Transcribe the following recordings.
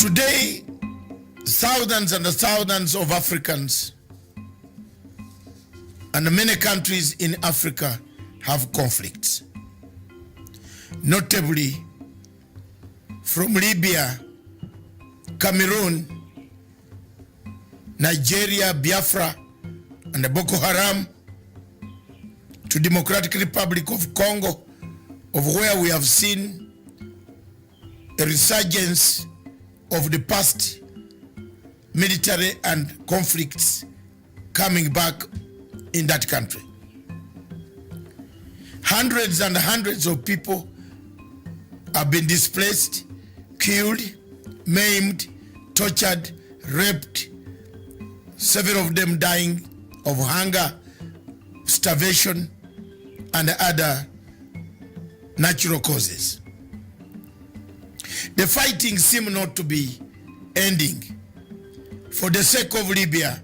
Today, thousands and thousands of Africans and many countries in Africa have conflicts. Notably, from Libya, Cameroon, Nigeria, Biafra, and Boko Haram, to Democratic Republic of Congo, of where we have seen a resurgence of the past military and conflicts coming back in that country. Hundreds and hundreds of people have been displaced, killed, maimed, tortured, raped, several of them dying of hunger, starvation, and other natural causes. The fighting seems not to be ending. For the sake of Libya,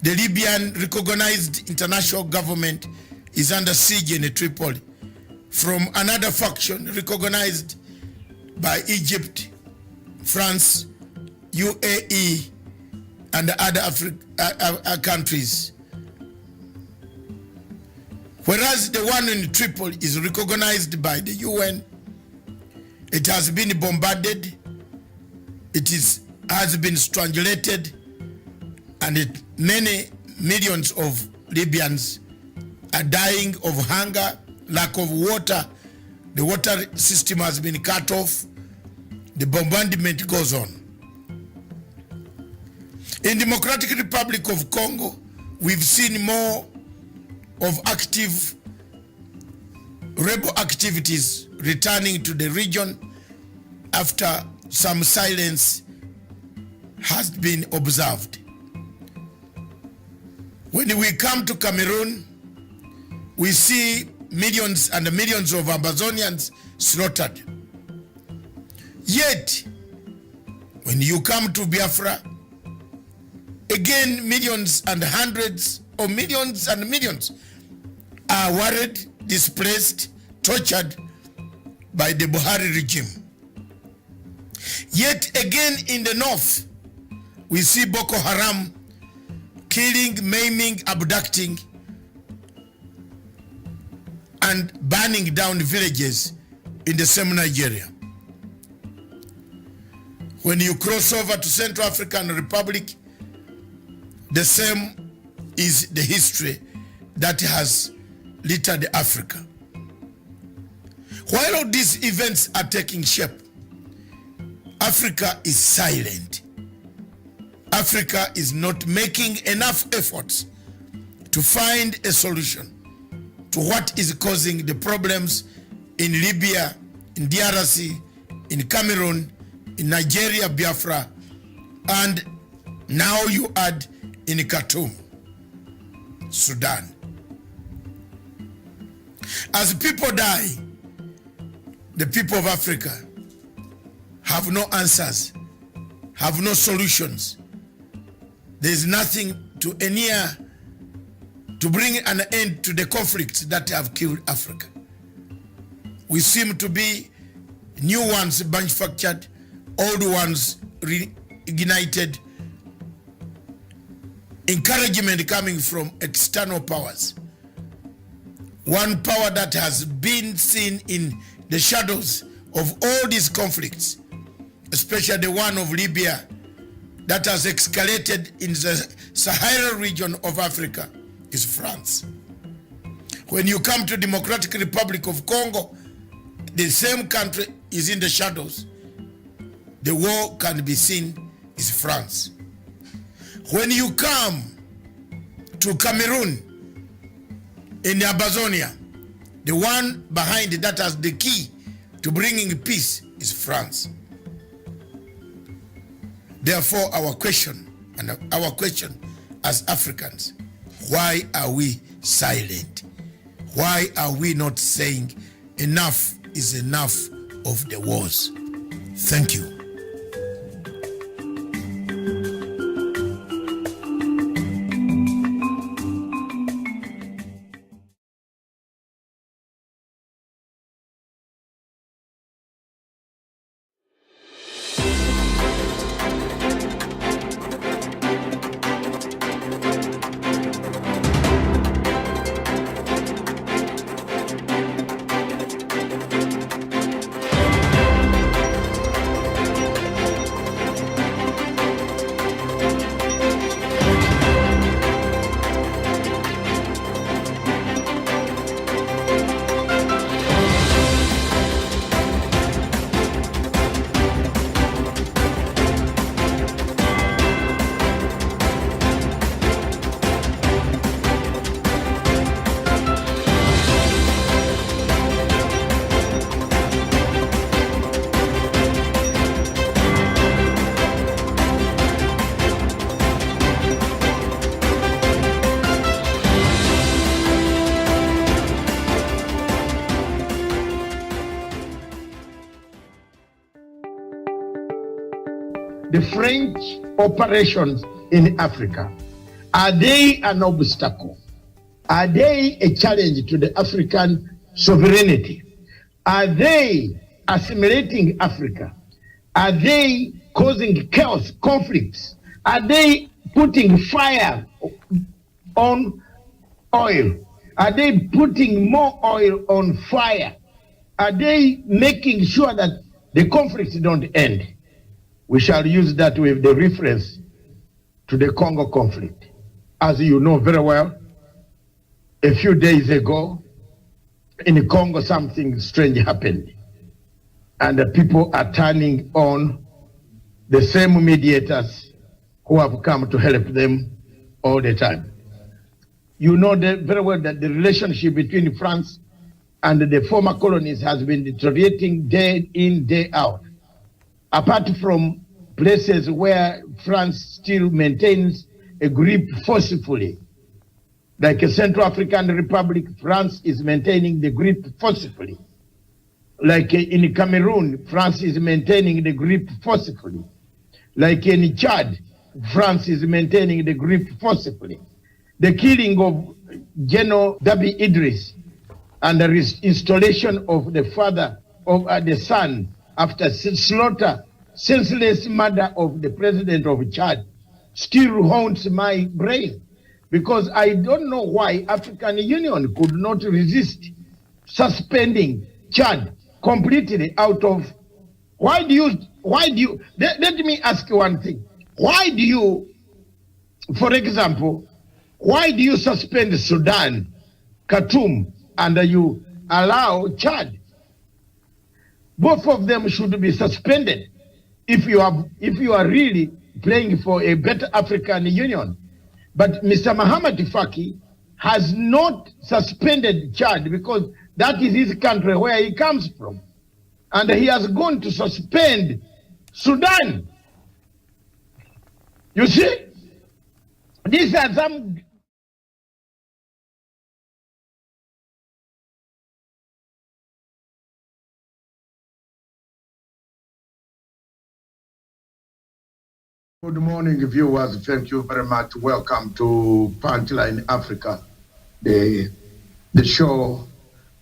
the Libyan recognized international government is under siege in Tripoli from another faction recognized by Egypt, France, UAE, and other countries. Whereas the one in Tripoli is recognized by the UN, it has been bombarded, has been strangulated, and many millions of Libyans are dying of hunger, lack of water. The water system has been cut off. The bombardment goes on. In Democratic Republic of Congo, we've seen more of active rebel activities returning to the region after some silence has been observed. When we come to Cameroon, we see millions and millions of Amazonians slaughtered. Yet, when you come to Biafra, again millions and hundreds of millions and millions are worried, displaced, tortured by the Buhari regime. Yet again in the north, we see Boko Haram killing, maiming, abducting, and burning down villages in the same Nigeria. When you cross over to Central African Republic, the same is the history that has littered Africa. While all these events are taking shape, Africa is silent. Africa is not making enough efforts to find a solution to what is causing the problems in Libya, in DRC, in Cameroon, in Nigeria, Biafra, and now you add in Khartoum, Sudan. As people die, the people of Africa have no answers, have no solutions. There is nothing to endear to bring an end to the conflicts that have killed Africa. We seem to be new ones manufactured, old ones reignited, encouragement coming from external powers. One power that has been seen in the shadows of all these conflicts, especially the one of Libya that has escalated in the Sahara region of Africa, is France. When you come to Democratic Republic of Congo, the same country is in the shadows. The war can be seen is France. When you come to Cameroon, in Amazonia, the one behind that has the key to bringing peace is France. Therefore, our question as Africans, why are we silent? Why are we not saying enough is enough of the wars? Thank you. the French operations in Africa, are they an obstacle? Are they a challenge to the African sovereignty? Are they assimilating Africa? Are they causing chaos, conflicts? Are they putting fire on oil? Are they putting more oil on fire? Are they making sure that the conflicts don't end? We shall use that with the reference to the Congo conflict. As you know very well, a few days ago in Congo, something strange happened. And the people are turning on the same mediators who have come to help them all the time. You know very well that the relationship between France and the former colonies has been deteriorating day in, day out. Apart from places where France still maintains a grip forcefully, like a Central African Republic, France is maintaining the grip forcefully. Like in Cameroon, France is maintaining the grip forcefully. Like in Chad, France is maintaining the grip forcefully. The killing of General Dabi Idris and the installation of the father of the son after slaughter, senseless murder of the president of Chad still haunts my brain, because I don't know why African Union could not resist suspending Chad completely out of, let me ask you one thing. Why do you, for example, why do you suspend Sudan, Khartoum, and you allow Chad? Both of them should be suspended if you are really playing for a better African Union. But Mr. Muhammad Faki has not suspended Chad because that is his country where he comes from. And he has gone to suspend Sudan. You see? These are some... Good morning, viewers. Thank you very much. Welcome to Punchline Africa. The show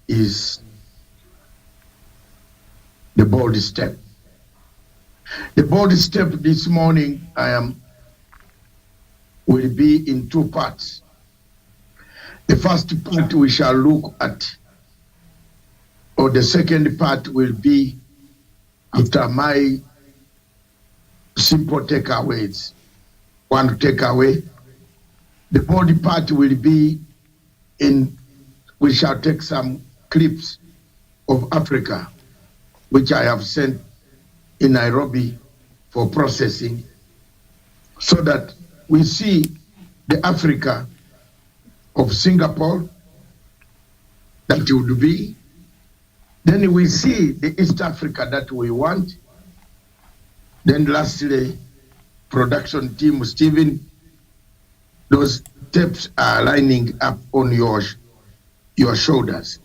is The Bold Step. The Bold Step this morning will be in two parts. The first part we shall look at, or the second part will be after my simple takeaways. One takeaway. The body part will be we shall take some clips of Africa, which I have sent in Nairobi for processing, so that we see the Africa of Singapore that it would be. Then we see the East Africa that we want. Then lastly, production team, Stephen, those tapes are lining up on your shoulders.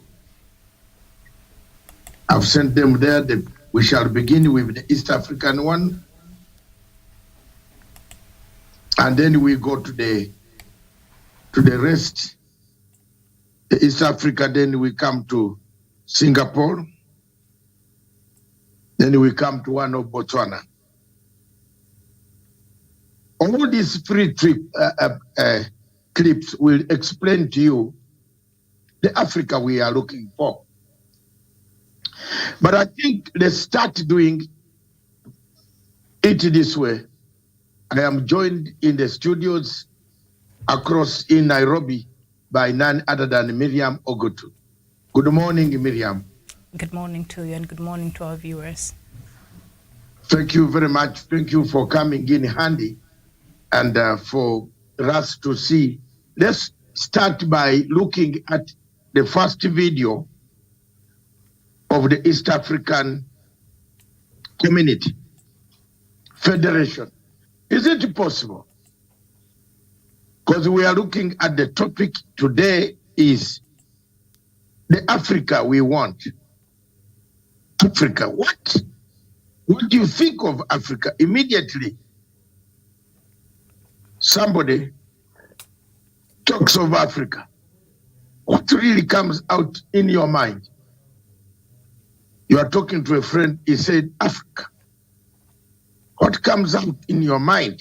I've sent them there. We shall begin with the East African one. And then we go to the rest. The East Africa, then we come to Singapore. Then we come to one of Botswana. All these free clips will explain to you the Africa we are looking for. But I think let's start doing it this way. I am joined in the studios across in Nairobi by none other than Miriam Ogutu. Good morning, Miriam. Good morning to you and good morning to our viewers. Thank you very much. Thank you for coming in handy and for us to see. Let's start by looking at the first video of the East African Community Federation. Is it possible? Because we are looking at the topic today is the Africa we want. Africa, what? What do you think of Africa? Immediately, somebody talks of Africa. What really comes out in your mind? You are talking to a friend, he said, Africa. What comes out in your mind?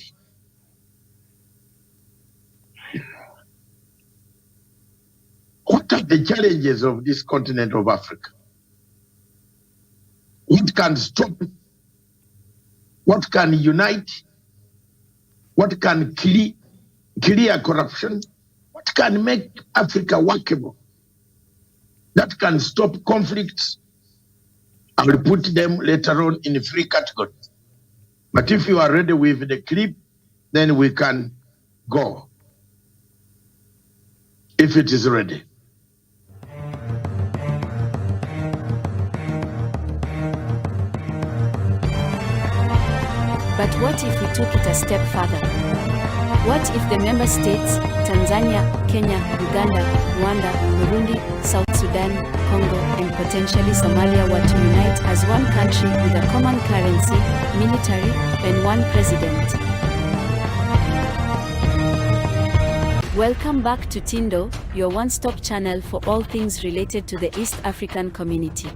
What are the challenges of this continent of Africa? What can stop it? What can unite? What can clear corruption? What can make Africa workable? That can stop conflicts. I will put them later on in 3 categories. But if you are ready with the clip, then we can go. If it is ready. But what if we took it a step further? What if the member states, Tanzania, Kenya, Uganda, Rwanda, Burundi, South Sudan, Congo, and potentially Somalia were to unite as one country with a common currency, military, and one president? Welcome back to Tindo, your one-stop channel for all things related to the East African community.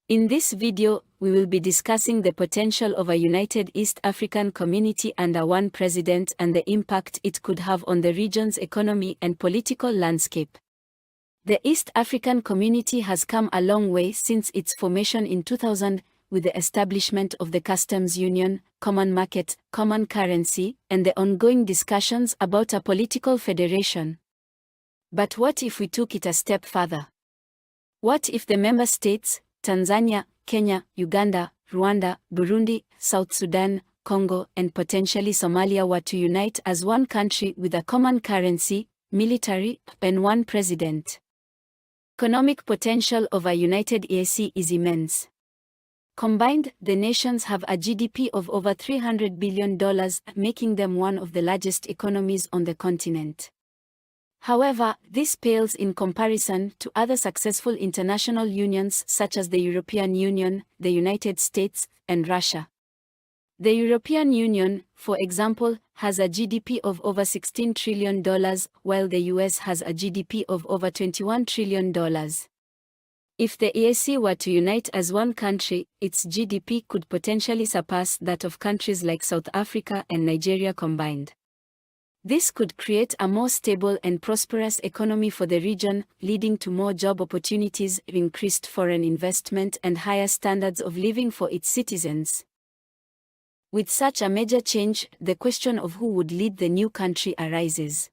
In this video, we will be discussing the potential of a united East African community under one president and the impact it could have on the region's economy and political landscape. The East African community has come a long way since its formation in 2000, with the establishment of the customs union, common market, common currency, and the ongoing discussions about a political federation. But what if we took it a step further? What if the member states, Tanzania, Kenya, Uganda, Rwanda, Burundi, South Sudan, Congo, and potentially Somalia were to unite as one country with a common currency, military, and one president? Economic potential of a united EAC is immense. Combined, the nations have a GDP of over $300 billion, making them one of the largest economies on the continent. However, this pales in comparison to other successful international unions such as the European Union, the United States, and Russia. The European Union, for example, has a GDP of over $16 trillion, while the US has a GDP of over $21 trillion. If the EAC were to unite as one country, its GDP could potentially surpass that of countries like South Africa and Nigeria combined. This could create a more stable and prosperous economy for the region, leading to more job opportunities, increased foreign investment, and higher standards of living for its citizens. With such a major change, the question of who would lead the new country arises.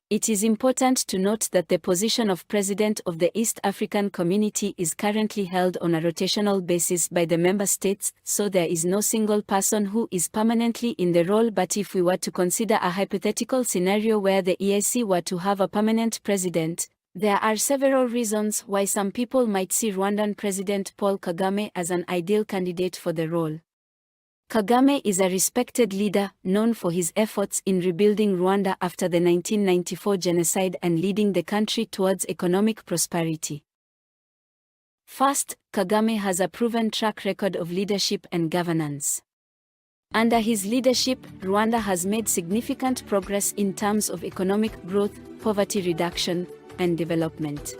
It is important to note that the position of President of the East African Community is currently held on a rotational basis by the member states, so there is no single person who is permanently in the role. But if we were to consider a hypothetical scenario where the EAC were to have a permanent president, there are several reasons why some people might see Rwandan President Paul Kagame as an ideal candidate for the role. Kagame is a respected leader, known for his efforts in rebuilding Rwanda after the 1994 genocide and leading the country towards economic prosperity. First, Kagame has a proven track record of leadership and governance. Under his leadership, Rwanda has made significant progress in terms of economic growth, poverty reduction, and development.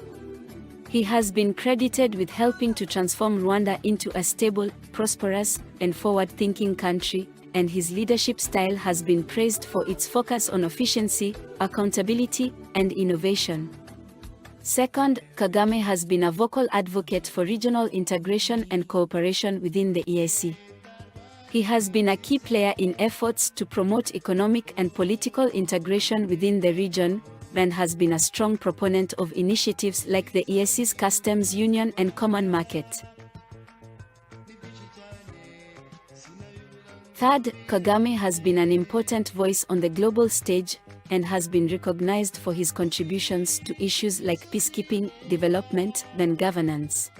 He has been credited with helping to transform Rwanda into a stable, prosperous, and forward-thinking country, and his leadership style has been praised for its focus on efficiency, accountability, and innovation. Second, Kagame has been a vocal advocate for regional integration and cooperation within the EAC. He has been a key player in efforts to promote economic and political integration within the region, and has been a strong proponent of initiatives like the EAC's Customs Union and Common Market. Third, Kagame has been an important voice on the global stage and has been recognized for his contributions to issues like peacekeeping, development, and governance.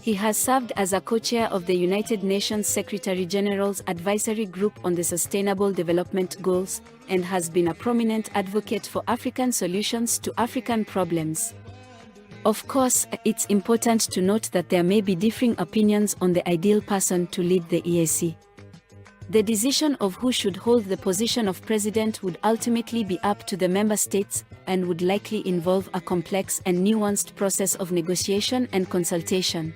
He has served as a co-chair of the United Nations Secretary-General's Advisory Group on the Sustainable Development Goals, and has been a prominent advocate for African solutions to African problems. Of course, it's important to note that there may be differing opinions on the ideal person to lead the EAC. The decision of who should hold the position of president would ultimately be up to the member states, and would likely involve a complex and nuanced process of negotiation and consultation.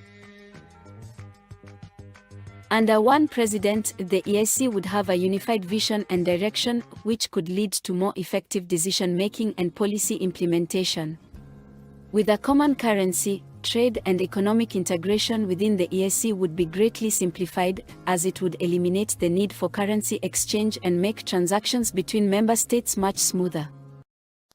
Under one president, the EAC would have a unified vision and direction, which could lead to more effective decision-making and policy implementation. With a common currency, trade and economic integration within the EAC would be greatly simplified, as it would eliminate the need for currency exchange and make transactions between member states much smoother.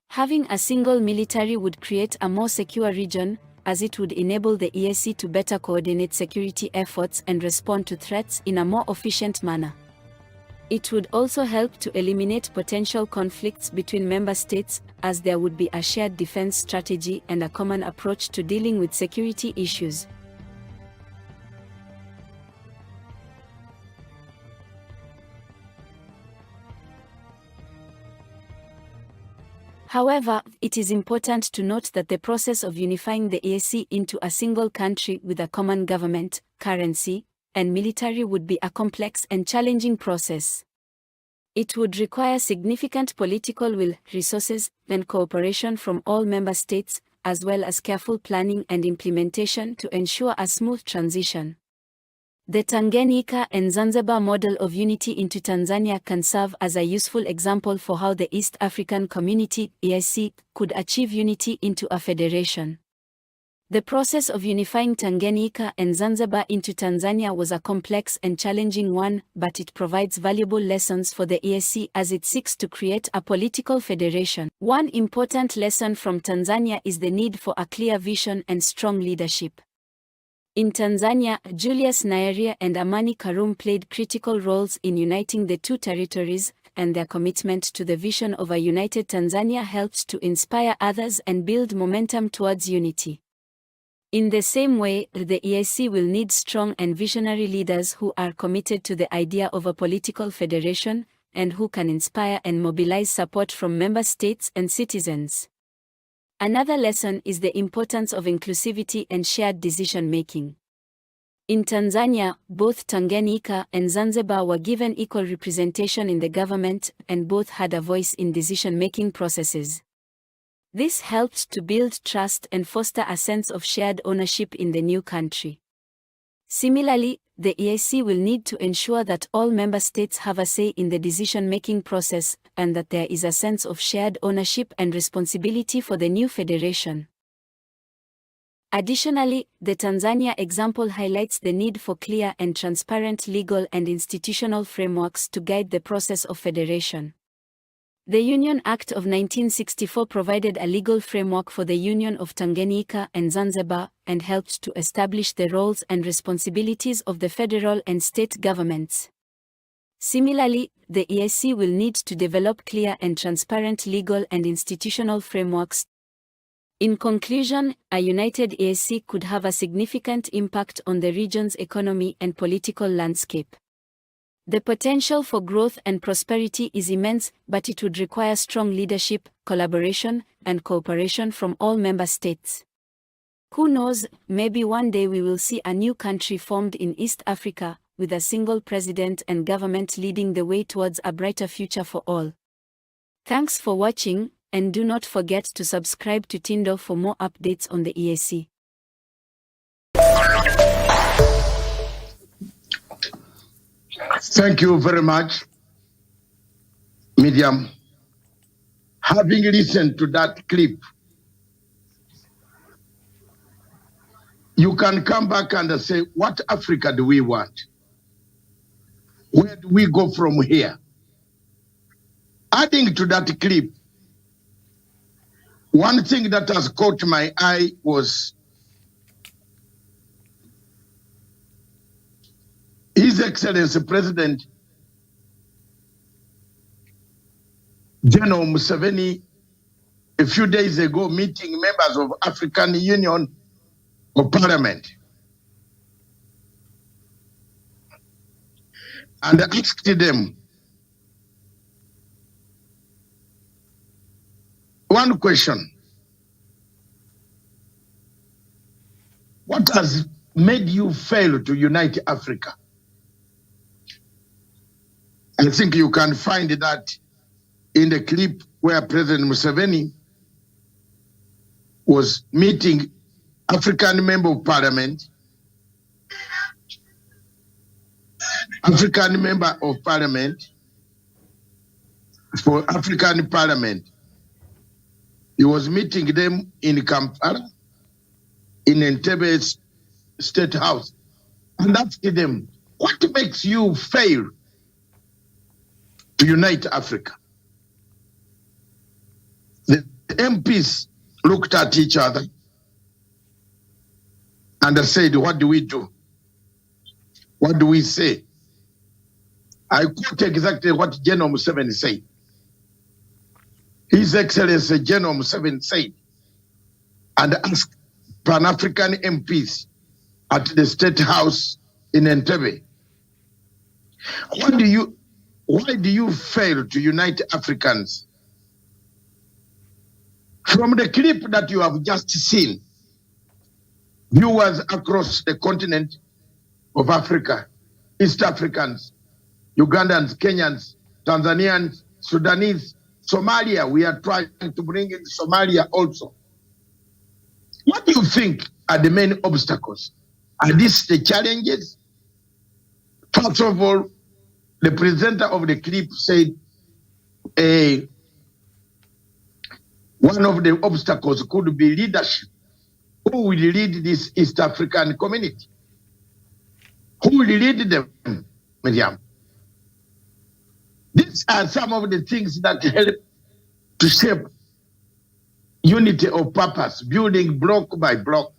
Having a single military would create a more secure region, as it would enable the EAC to better coordinate security efforts and respond to threats in a more efficient manner. It would also help to eliminate potential conflicts between member states, as there would be a shared defense strategy and a common approach to dealing with security issues. However, it is important to note that the process of unifying the EAC into a single country with a common government, currency, and military would be a complex and challenging process. It would require significant political will, resources, and cooperation from all member states, as well as careful planning and implementation to ensure a smooth transition. The Tanganyika and Zanzibar model of unity into Tanzania can serve as a useful example for how the East African Community, EAC, could achieve unity into a federation. The process of unifying Tanganyika and Zanzibar into Tanzania was a complex and challenging one, but it provides valuable lessons for the EAC as it seeks to create a political federation. One important lesson from Tanzania is the need for a clear vision and strong leadership. In Tanzania, Julius Nyerere and Amani Karume played critical roles in uniting the two territories, and their commitment to the vision of a united Tanzania helped to inspire others and build momentum towards unity. In the same way, the EAC will need strong and visionary leaders who are committed to the idea of a political federation, and who can inspire and mobilize support from member states and citizens. Another lesson is the importance of inclusivity and shared decision-making. In Tanzania, both Tanganyika and Zanzibar were given equal representation in the government, and both had a voice in decision-making processes. This helped to build trust and foster a sense of shared ownership in the new country. Similarly, the EAC will need to ensure that all member states have a say in the decision-making process, and that there is a sense of shared ownership and responsibility for the new federation. Additionally, the Tanzania example highlights the need for clear and transparent legal and institutional frameworks to guide the process of federation. The Union Act of 1964 provided a legal framework for the union of Tanganyika and Zanzibar, and helped to establish the roles and responsibilities of the federal and state governments. Similarly, the EAC will need to develop clear and transparent legal and institutional frameworks. In conclusion, a united EAC could have a significant impact on the region's economy and political landscape. The potential for growth and prosperity is immense, but it would require strong leadership, collaboration, and cooperation from all member states. Who knows, maybe one day we will see a new country formed in East Africa, with a single president and government leading the way towards a brighter future for all. Thanks for watching, and do not forget to subscribe to Tindo for more updates on the EAC. Thank you very much, Miriam. Having listened to that clip, you can come back and say, what Africa do we want? Where do we go from here? Adding to that clip, one thing that has caught my eye was His Excellency President General Museveni, a few days ago, meeting members of African Union of Parliament, and asked them one question. What has made you fail to unite Africa? I think you can find that in the clip where President Museveni was meeting African Member of Parliament, for African Parliament. He was meeting them in Kampala, in Entebbe State House, and asked them, what makes you fail to unite Africa? The MPs looked at each other and said, what do we do? What do we say? I quote exactly what General Museveni said. His Excellency General Museveni said, and asked Pan-African MPs at the State House in Entebbe, why do you fail to unite Africans? From the clip that you have just seen, viewers across the continent of Africa, East Africans, Ugandans, Kenyans, Tanzanians, Sudanese, Somalia, we are trying to bring in Somalia also. What do you think are the main obstacles? Are these the challenges? First of all, the presenter of the clip said one of the obstacles could be leadership. Who will lead this East African community? Who will lead them, Miriam? These are some of the things that help to shape unity of purpose, building block by block,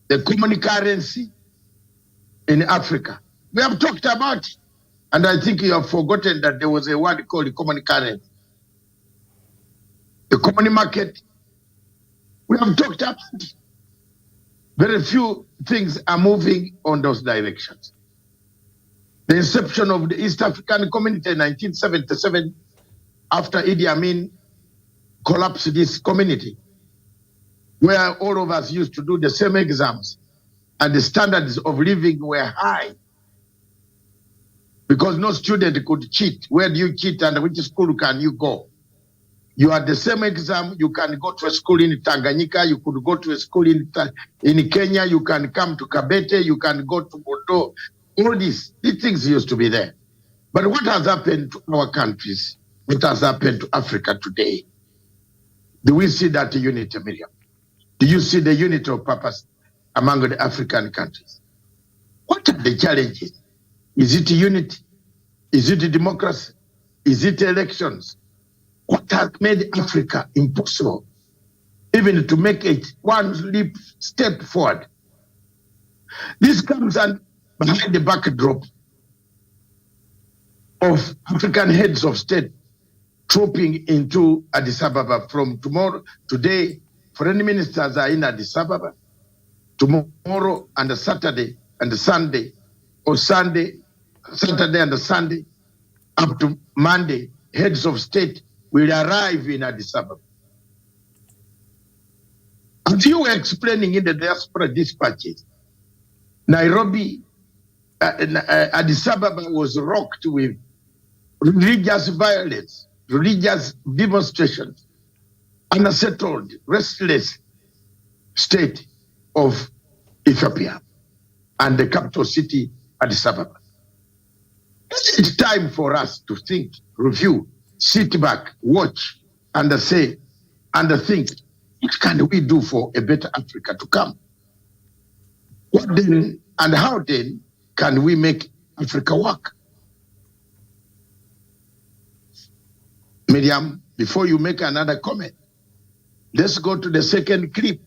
the common currency in Africa. We have talked about it, and I think you have forgotten that there was a word called the common currency. The common market, we have talked about it. Very few things are moving on those directions. The inception of the East African Community in 1977, after Idi Amin collapsed this community, where all of us used to do the same exams and the standards of living were high because no student could cheat. Where do you cheat and which school can you go? You had the same exam, you can go to a school in Tanganyika, you could go to a school in Kenya, you can come to Kabete, you can go to Bordeaux. All these things used to be there. But what has happened to our countries? What has happened to Africa today? Do we see that unity, Miriam? Do you see the unity of purpose among the African countries? What are the challenges? Is it unity? Is it democracy? Is it elections? What has made Africa impossible even to make it one step forward? This comes behind the backdrop of African heads of state trooping into Addis Ababa. From today, foreign ministers are in Addis Ababa. Tomorrow and Saturday and Sunday, or Saturday and Sunday, up to Monday, heads of state will arrive in Addis Ababa. As you were explaining in the diaspora dispatches, Nairobi, Addis Ababa was rocked with religious violence, religious demonstrations, unsettled, restless state of Ethiopia and the capital city, Addis Ababa. It's time for us to think, review, sit back, watch, and say, and think, what can we do for a better Africa to come? What then, and how then, can we make Africa work? Miriam, before you make another comment, let's go to the second clip.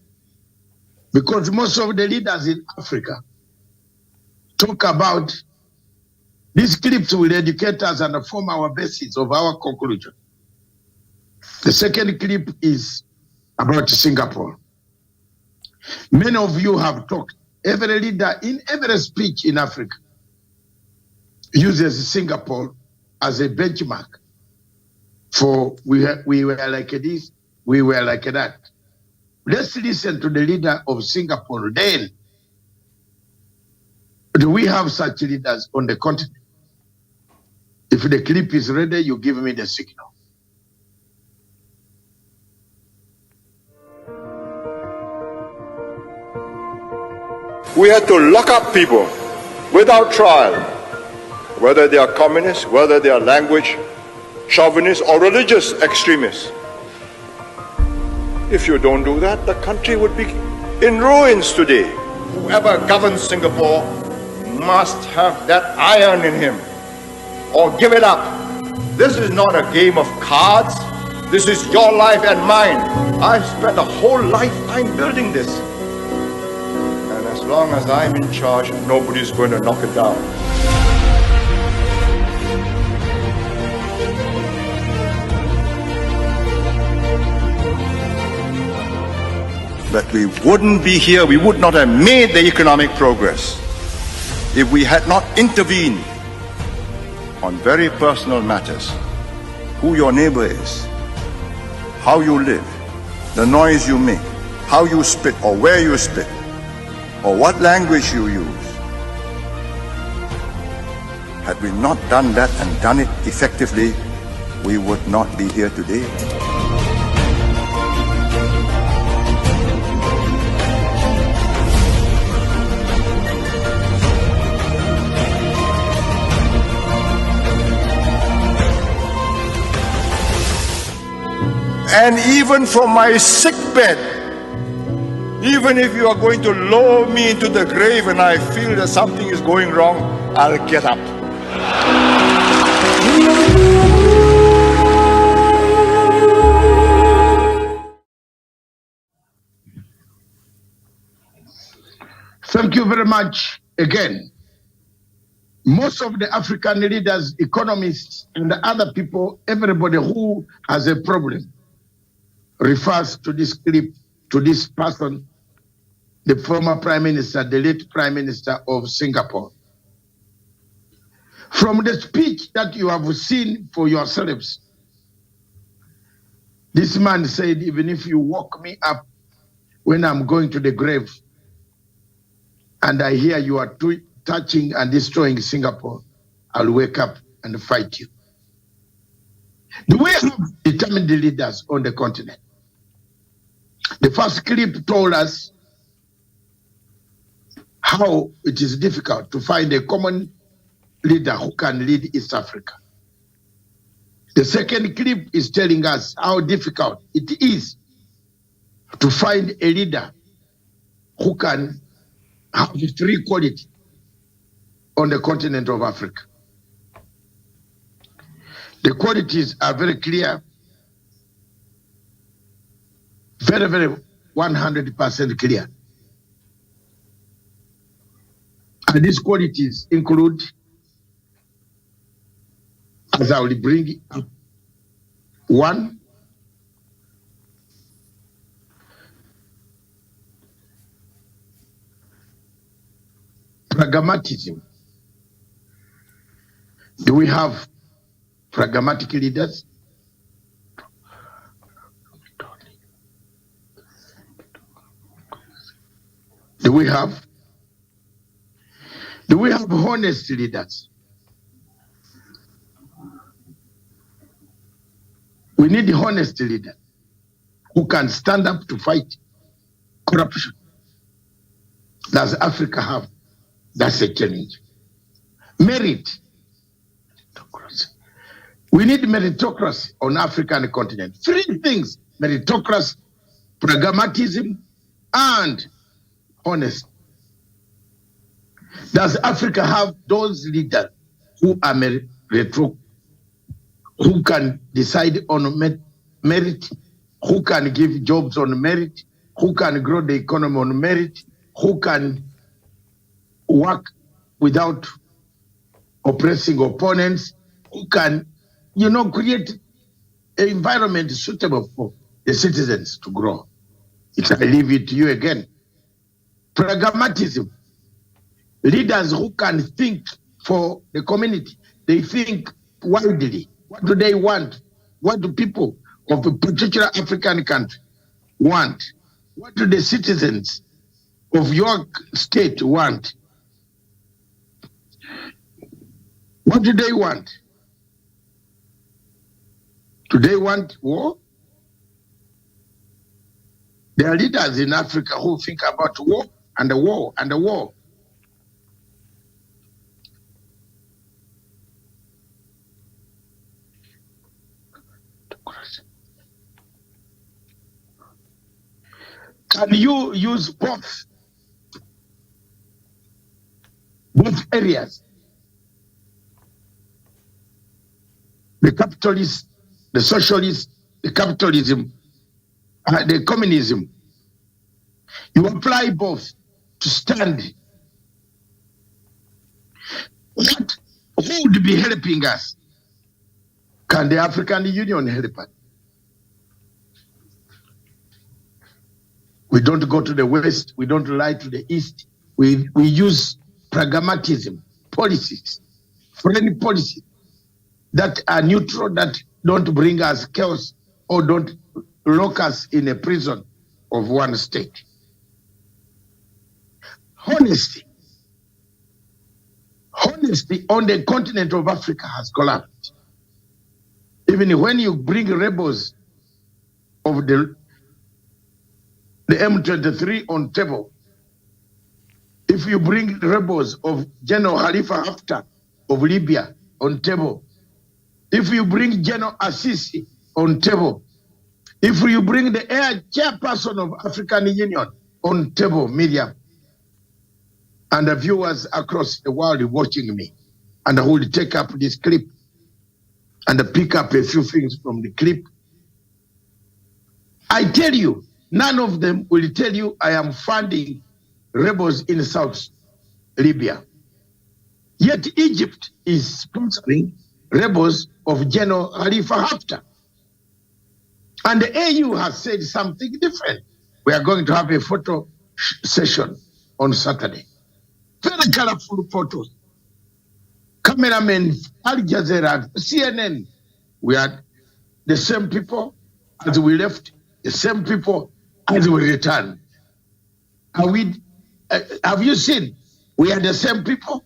Because most of the leaders in Africa talk about these clips will educate us and form our basis of our conclusion. The second clip is about Singapore. Many of you have talked. Every leader in every speech in Africa uses Singapore as a benchmark for we were like this, we were like that. Let's listen to the leader of Singapore then Do we have such leaders on the continent? If the clip is ready, you give me the signal. We had to lock up people without trial, whether they are communists, whether they are language chauvinists or religious extremists. If you don't do that, the country would be in ruins today. Whoever governs Singapore must have that iron in him or give it up. This is not a game of cards. This is your life and mine. I've spent a whole lifetime building this. And as long as I'm in charge, nobody's going to knock it down. That we wouldn't be here, we would not have made the economic progress if we had not intervened on very personal matters. Who your neighbor is, how you live, the noise you make, how you spit or where you spit, or what language you use. Had we not done that and done it effectively, we would not be here today. And even from my sick bed, even if you are going to lower me into the grave and I feel that something is going wrong, I'll get up. Thank you very much again. Most of the African leaders, economists, and the other people, everybody who has a problem, refers to this clip, to this person, the former Prime Minister, the late Prime Minister of Singapore. From the speech that you have seen for yourselves, this man said, even if you woke me up when I'm going to the grave, and I hear you are touching and destroying Singapore, I'll wake up and fight you. Do we have determined leaders on the continent? The first clip told us how it is difficult to find a common leader who can lead East Africa. The second clip is telling us how difficult it is to find a leader who can have three qualities on the continent of Africa. The qualities are very clear, very 100% clear. And these qualities include, as I will bring up, one, pragmatism. Do we have pragmatic leaders? Do we have honest leaders? We need honest leaders who can stand up to fight corruption. Does Africa have? That's a challenge. Merit. We need meritocracy on African continent. Three things: meritocracy, pragmatism, and honesty. Does Africa have those leaders who are who can decide on merit, who can give jobs on merit, who can grow the economy on merit, who can work without oppressing opponents, who can, create an environment suitable for the citizens to grow? I leave it to you again. Pragmatism. Leaders who can think for the community. They think widely. What do they want? What do people of a particular African country want? What do the citizens of your state want? What do they want? Do they want war? There are leaders in Africa who think about war and the war and the war. Can you use both areas? The capitalist, the socialist, the capitalism, the communism. You apply both to stand. Who would be helping us? Can the African Union help us? We don't go to the West. We don't lie to the East. We use pragmatism, policies, foreign policies that are neutral, that don't bring us chaos or don't lock us in a prison of one state. Honesty on the continent of Africa has collapsed. Even when you bring rebels of the M23 on table, if you bring rebels of General Khalifa Haftar of Libya on table, if you bring General Assisi on table, if you bring the air chairperson of African Union on table, Miriam, and the viewers across the world watching me, and I will take up this clip and pick up a few things from the clip, I tell you, none of them will tell you I am funding rebels in South Libya. Yet Egypt is sponsoring rebels of General Khalifa Haftar. And the AU has said something different. We are going to have a photo session on Saturday. Very colorful photos. Cameramen, Al Jazeera, CNN. We are the same people as we left, the same people as we returned. Have you seen? We are the same people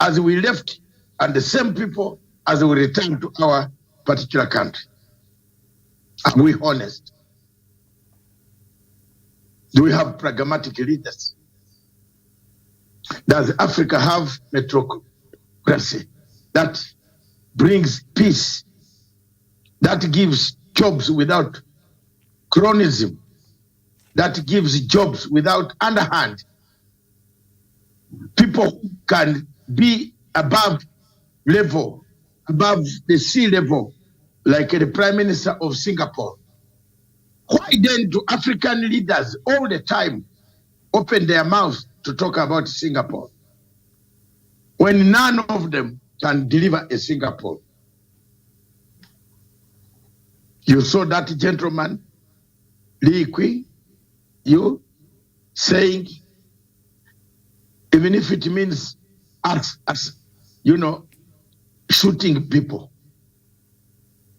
as we left and the same people as we return to our particular country. Are we honest? Do we have pragmatic leaders? Does Africa have meritocracy that brings peace, that gives jobs without cronyism, that gives jobs without underhand? People can be above level, above the sea level, like the Prime Minister of Singapore. Why then do African leaders all the time open their mouths to talk about Singapore when none of them can deliver a Singapore? You saw that gentleman, Lee Kui, you saying, even if it means us, shooting people.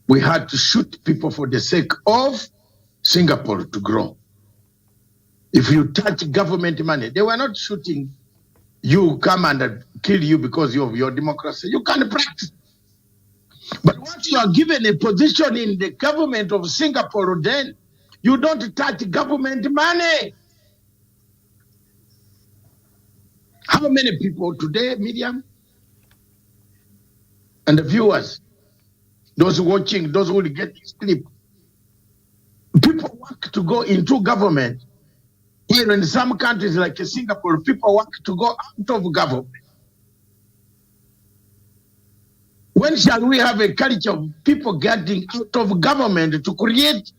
We had to shoot people for the sake of Singapore to grow. If you touch government money, they were not shooting you, come and kill you because of your democracy. You can't practice. But once you are given a position in the government of Singapore, then you don't touch government money. How many people today, Miriam, and the viewers, those watching, those who will get this clip, people work to go into government. Here in some countries like Singapore, people work to go out of government. When shall we have a culture of people getting out of government to create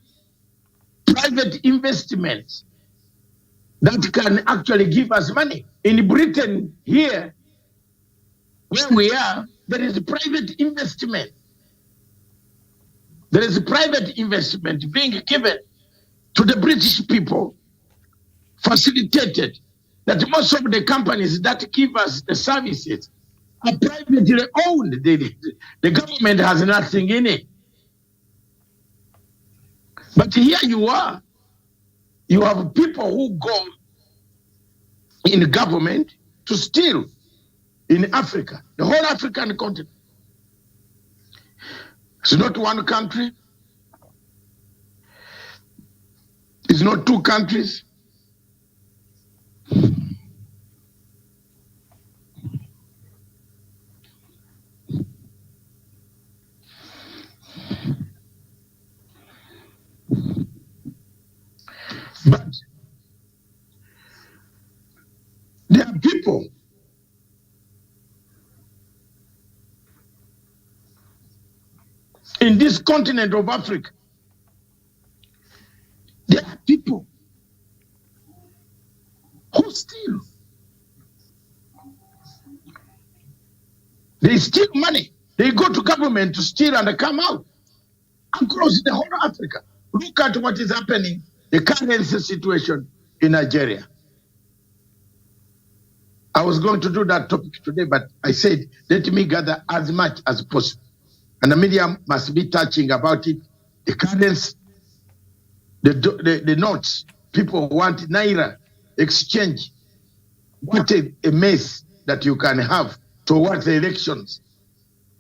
private investments that can actually give us money? In Britain, here, where we are, there is a private investment. There is a private investment being given to the British people, facilitated, that most of the companies that give us the services are privately owned. The government has nothing in it. But here you are. You have people who go in government to steal in Africa, the whole African continent. It's not one country. It's not two countries. But there are people in this continent of Africa. There are people who steal. They steal money. They go to government to steal and they come out across the whole of Africa. Look at what is happening, the currency situation in Nigeria. I was going to do that topic today, but I said, let me gather as much as possible. And the media must be touching about it. The currency, the notes, people want Naira exchange. What a mess that you can have towards the elections.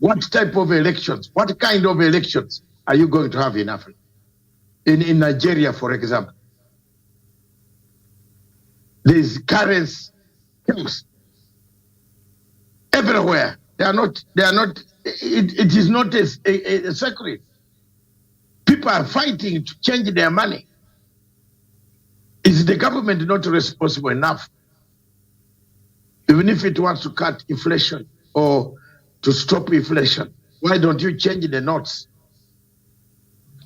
What type of elections? What kind of elections are you going to have in Africa? In Nigeria, for example. There is currency chaos everywhere. It is not a secret. People are fighting to change their money. Is the government not responsible enough? Even if it wants to cut inflation or to stop inflation, why don't you change the notes?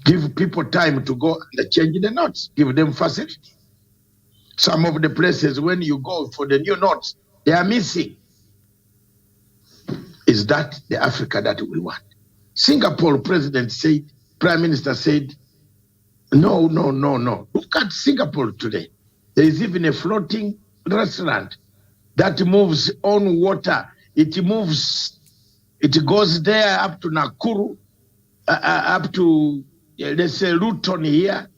Give people time to go and change the notes. Give them facility. Some of the places when you go for the new notes, they are missing. Is that the Africa that we want? Singapore president said, Prime Minister said, no. Look at Singapore today. There is even a floating restaurant that moves on water. It goes there up to Nakuru, up to, let's say, Luton here,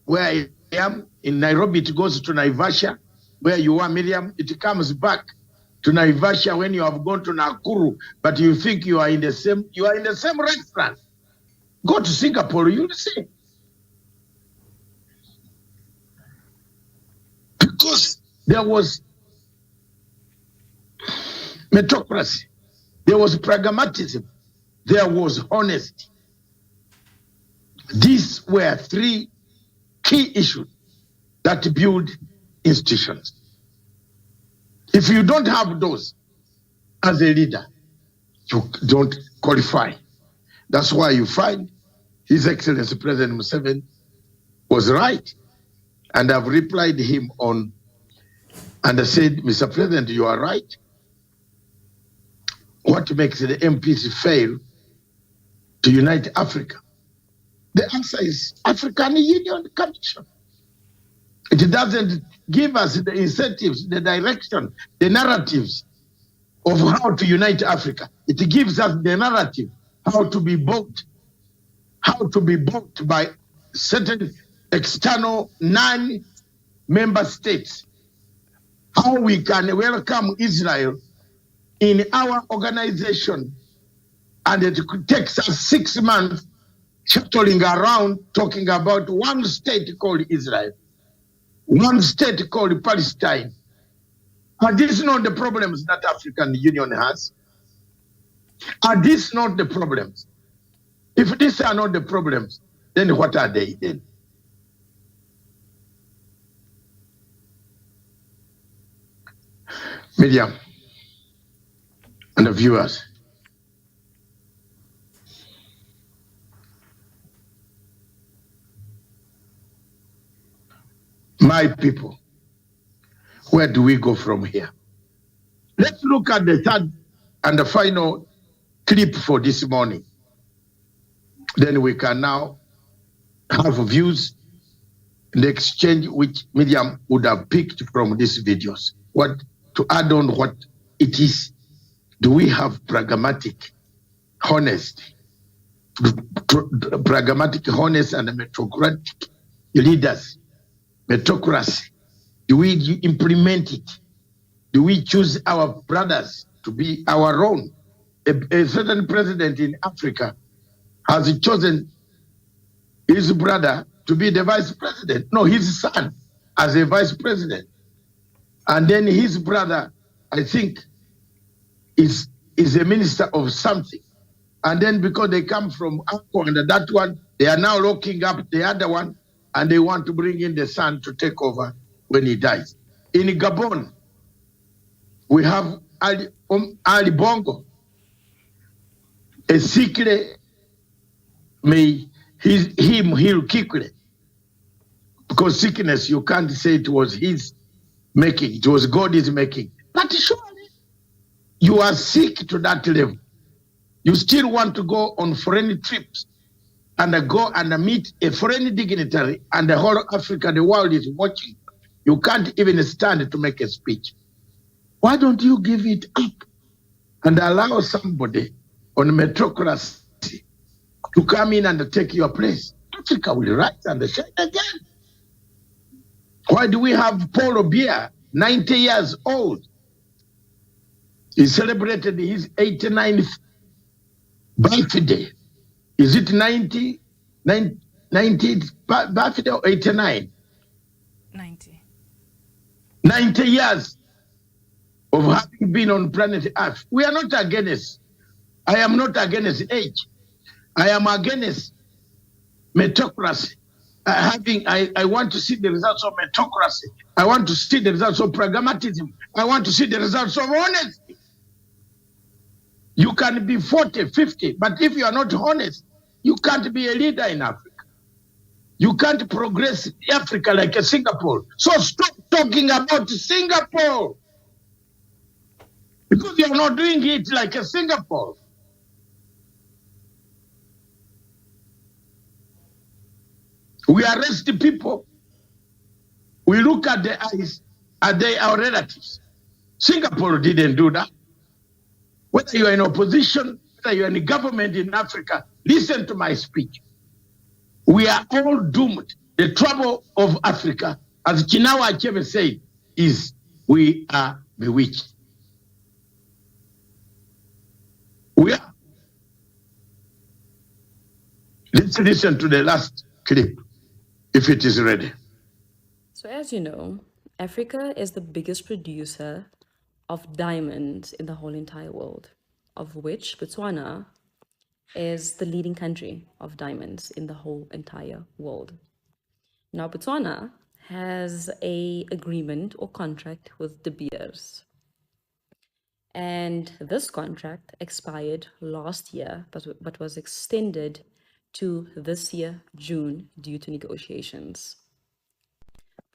where I am. In Nairobi, it goes to Naivasha, where you are, Miriam. It comes back to Naivasha when you have gone to Nakuru, but you think you are in the same restaurant. Go to Singapore, you'll see. Because there was meritocracy, there was pragmatism, there was honesty. These were three key issues that build institutions. If you don't have those as a leader, you don't qualify. That's why you find His Excellency President Museveni was right. And I've replied him on, and I said, Mr. President, you are right. What makes the MPs fail to unite Africa? The answer is African Union Commission. It doesn't give us the incentives, the direction, the narratives of how to unite Africa. It gives us the narrative, how to be bought by certain external non-member states, how we can welcome Israel in our organization, and it takes us 6 months shuttling around talking about one state called Israel, one state called Palestine. Are these not the problems that African Union has? Are these not the problems? If these are not the problems, then what are they then? Media and the viewers, my people, where do we go from here? Let's look at the third and the final clip for this morning. Then we can now have views in the exchange which Miriam would have picked from these videos. What to add on what it is? Do we have pragmatic, honest, pragmatic, honest, and meritocratic leaders? Meritocracy. Do we implement it? Do we choose our brothers to be our own? A certain president in Africa has chosen his brother to be the vice president. No, his son as a vice president. And then his brother, I think, is a minister of something. And then because they come from Akko and that one, they are now locking up the other one, and they want to bring in the son to take over when he dies. In Gabon, we have Ali Bongo, a secret, may him heal quickly. Because sickness, you can't say it was his making, it was God is making. But surely, you are sick to that level. You still want to go on foreign trips and go and meet a foreign dignitary, and the whole Africa, the world is watching. You can't even stand to make a speech. Why don't you give it up and allow somebody on metrocracy to come in and take your place? Africa will rise and shine again. Why do we have Paul Biya, 90 years old? He celebrated his 89th birthday. Is it 90th birthday or 89? 90. 90 years of having been on planet Earth. We are not against. I am not against age. I am against meritocracy. I want to see the results of meritocracy. I want to see the results of pragmatism. I want to see the results of honesty. You can be 40, 50, but if you are not honest, you can't be a leader in Africa. You can't progress Africa like a Singapore. So stop talking about Singapore. Because you are not doing it like a Singapore. We arrest the people. We look at the eyes. Are they our relatives? Singapore didn't do that. Whether you are in opposition, whether you are in the government in Africa, listen to my speech. We are all doomed. The trouble of Africa, as Chinua Achebe said, is we are bewitched. We are. Let's listen to the last clip, if it is ready. So as you know, Africa is the biggest producer of diamonds in the whole entire world, of which Botswana is the leading country of diamonds in the whole entire world. Now, Botswana has an agreement or contract with De Beers. And this contract expired last year, but was extended to this year, June, due to negotiations.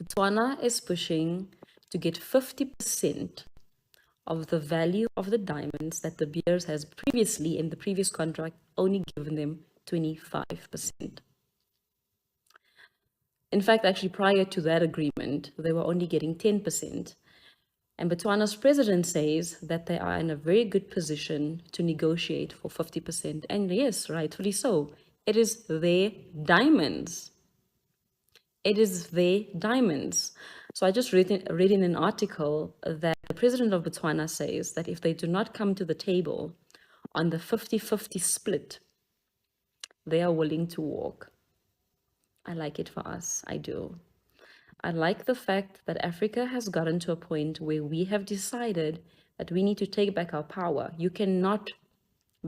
Botswana is pushing to get 50% of the value of the diamonds that De Beers has previously, in the previous contract, only given them 25%. In fact, actually prior to that agreement, they were only getting 10%. And Botswana's president says that they are in a very good position to negotiate for 50%. And yes, rightfully so. It is their diamonds. It is their diamonds. So I just read in an article that the president of Botswana says that if they do not come to the table on the 50-50 split, they are willing to walk. I like it for us. I do. I like the fact that Africa has gotten to a point where we have decided that we need to take back our power. You cannot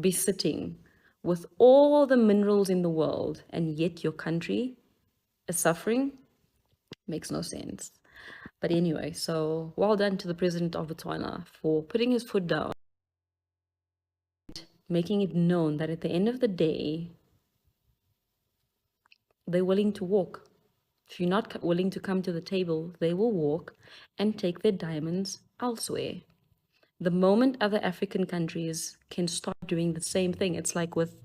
be sitting with all the minerals in the world and yet your country is suffering. Makes no sense. But anyway, so well done to the president of Botswana for putting his foot down, making it known that at the end of the day, they're willing to walk. If you're not willing to come to the table, they will walk and take their diamonds elsewhere. The moment other African countries can start doing the same thing, it's like with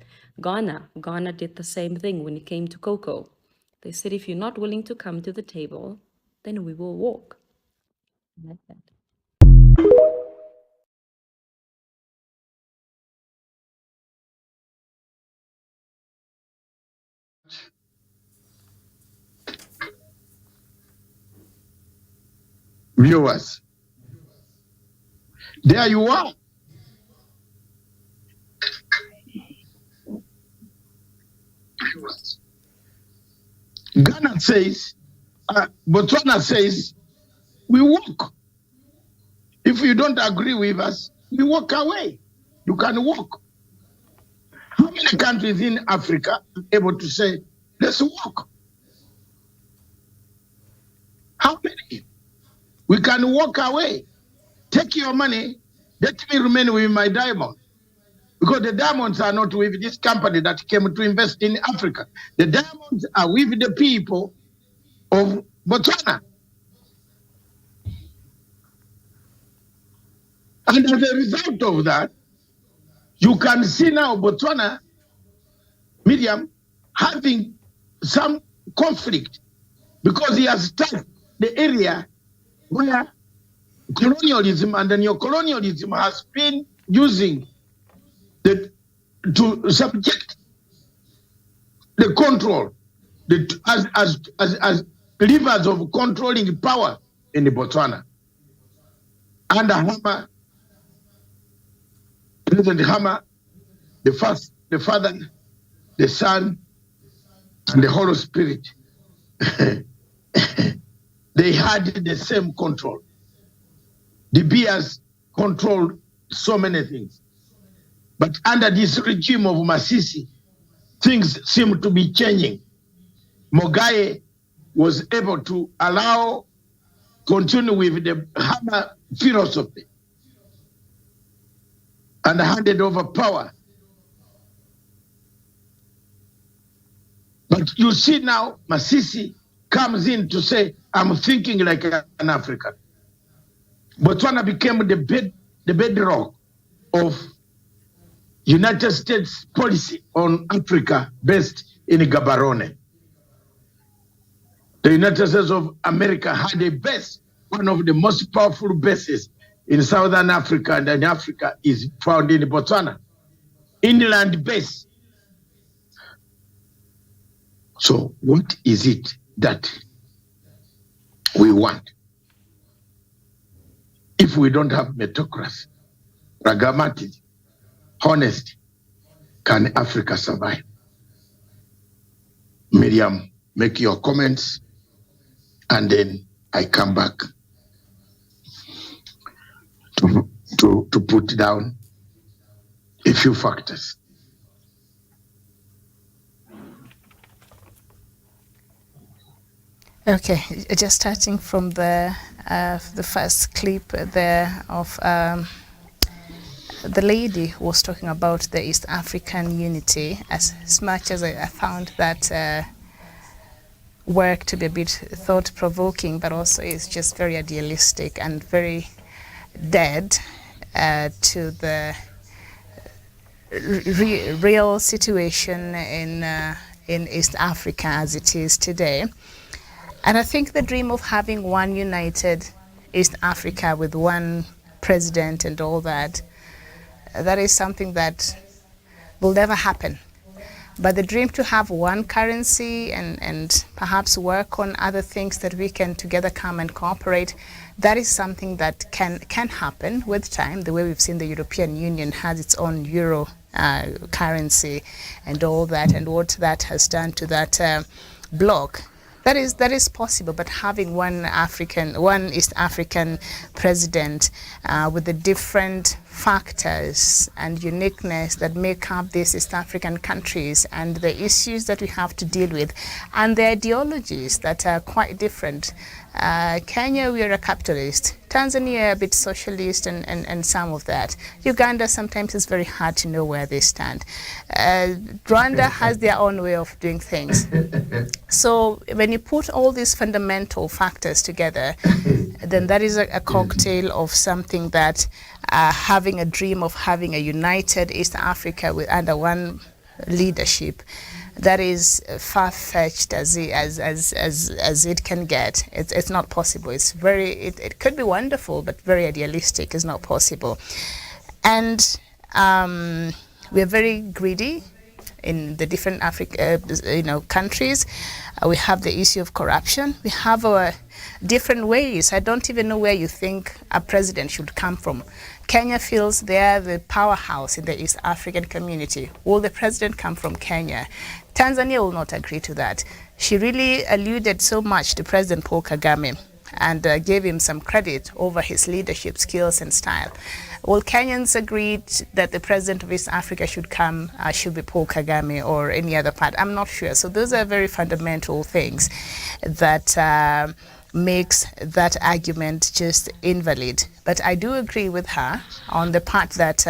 Ghana. Ghana did the same thing when it came to cocoa. They said, if you're not willing to come to the table, then we will walk. I like that. Viewers, there you are. insurance. Ghana says, Botswana says, we walk. If you don't agree with us, we walk away. You can walk. How many countries in Africa are able to say, let's walk? How many? We can walk away. Take your money. Let me remain with my diamond. Because the diamonds are not with this company that came to invest in Africa. The diamonds are with the people of Botswana. And as a result of that, you can see now Botswana, Miriam, having some conflict because he has touched the area where colonialism and the neocolonialism has been using to subject the control as levers of controlling power in the Botswana. Under Hama, President Hama, the Father, the Son, and the Holy Spirit, they had the same control. The Bias controlled so many things. But under this regime of Masisi, things seem to be changing. Mogae was able to continue with the Hama philosophy and handed over power. But you see now, Masisi comes in to say, I'm thinking like an African. Botswana became the bedrock of United States policy on Africa based in Gaborone. The United States of America had a base, one of the most powerful bases in Southern Africa, and in Africa is found in Botswana. Inland base. So what is it that we want? If we don't have meritocracy, pragmatism, honesty, can Africa survive? Miriam, make your comments, and then I come back to put down a few factors. Okay, just starting from the first clip there of the lady who was talking about the East African unity. As much as I found that work to be a bit thought-provoking, but also it's just very idealistic and very dead to the real situation in East Africa as it is today. And I think the dream of having one united East Africa with one president and all that, that is something that will never happen. But the dream to have one currency and perhaps work on other things that we can together come and cooperate, that is something that can happen with time, the way we've seen the European Union has its own euro currency and all that, and what that has done to that bloc. That is possible, but having one East African president with the different factors and uniqueness that make up these East African countries and the issues that we have to deal with and the ideologies that are quite different. Kenya, we are a capitalist. Tanzania, a bit socialist and some of that. Uganda, sometimes it's very hard to know where they stand. Rwanda has their own way of doing things. So when you put all these fundamental factors together, then that is a cocktail of something that having a dream of having a united East Africa under one leadership, that is far-fetched as it can get. It's not possible. It could be wonderful, but very idealistic. It's not possible. And we're very greedy in the different countries. We have the issue of corruption. We have our different ways. I don't even know where you think a president should come from Kenya feels they are the powerhouse in the East African community. Will the president come from Kenya? Tanzania will not agree to that. She really alluded so much to President Paul Kagame and gave him some credit over his leadership skills and style. Will Kenyans agree that the president of East Africa should come, should be Paul Kagame or any other part? I'm not sure. So those are very fundamental things that makes that argument just invalid. But I do agree with her on the part that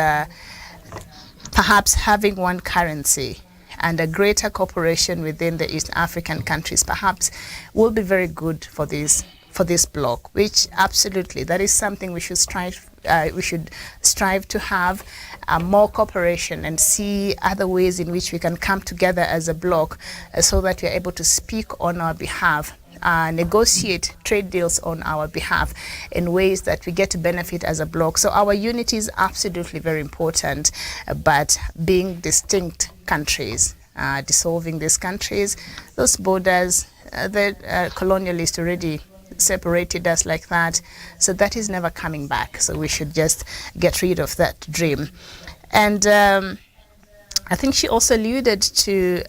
perhaps having one currency and a greater cooperation within the East African countries perhaps will be very good for this bloc, which absolutely, that is something we should strive to have more cooperation and see other ways in which we can come together as a bloc so that we are able to speak on our behalf, negotiate trade deals on our behalf in ways that we get to benefit as a bloc. So our unity is absolutely very important, but being distinct countries, dissolving these countries, those borders, the colonialists already separated us like that, so that is never coming back. So we should just get rid of that dream. And I think she also alluded to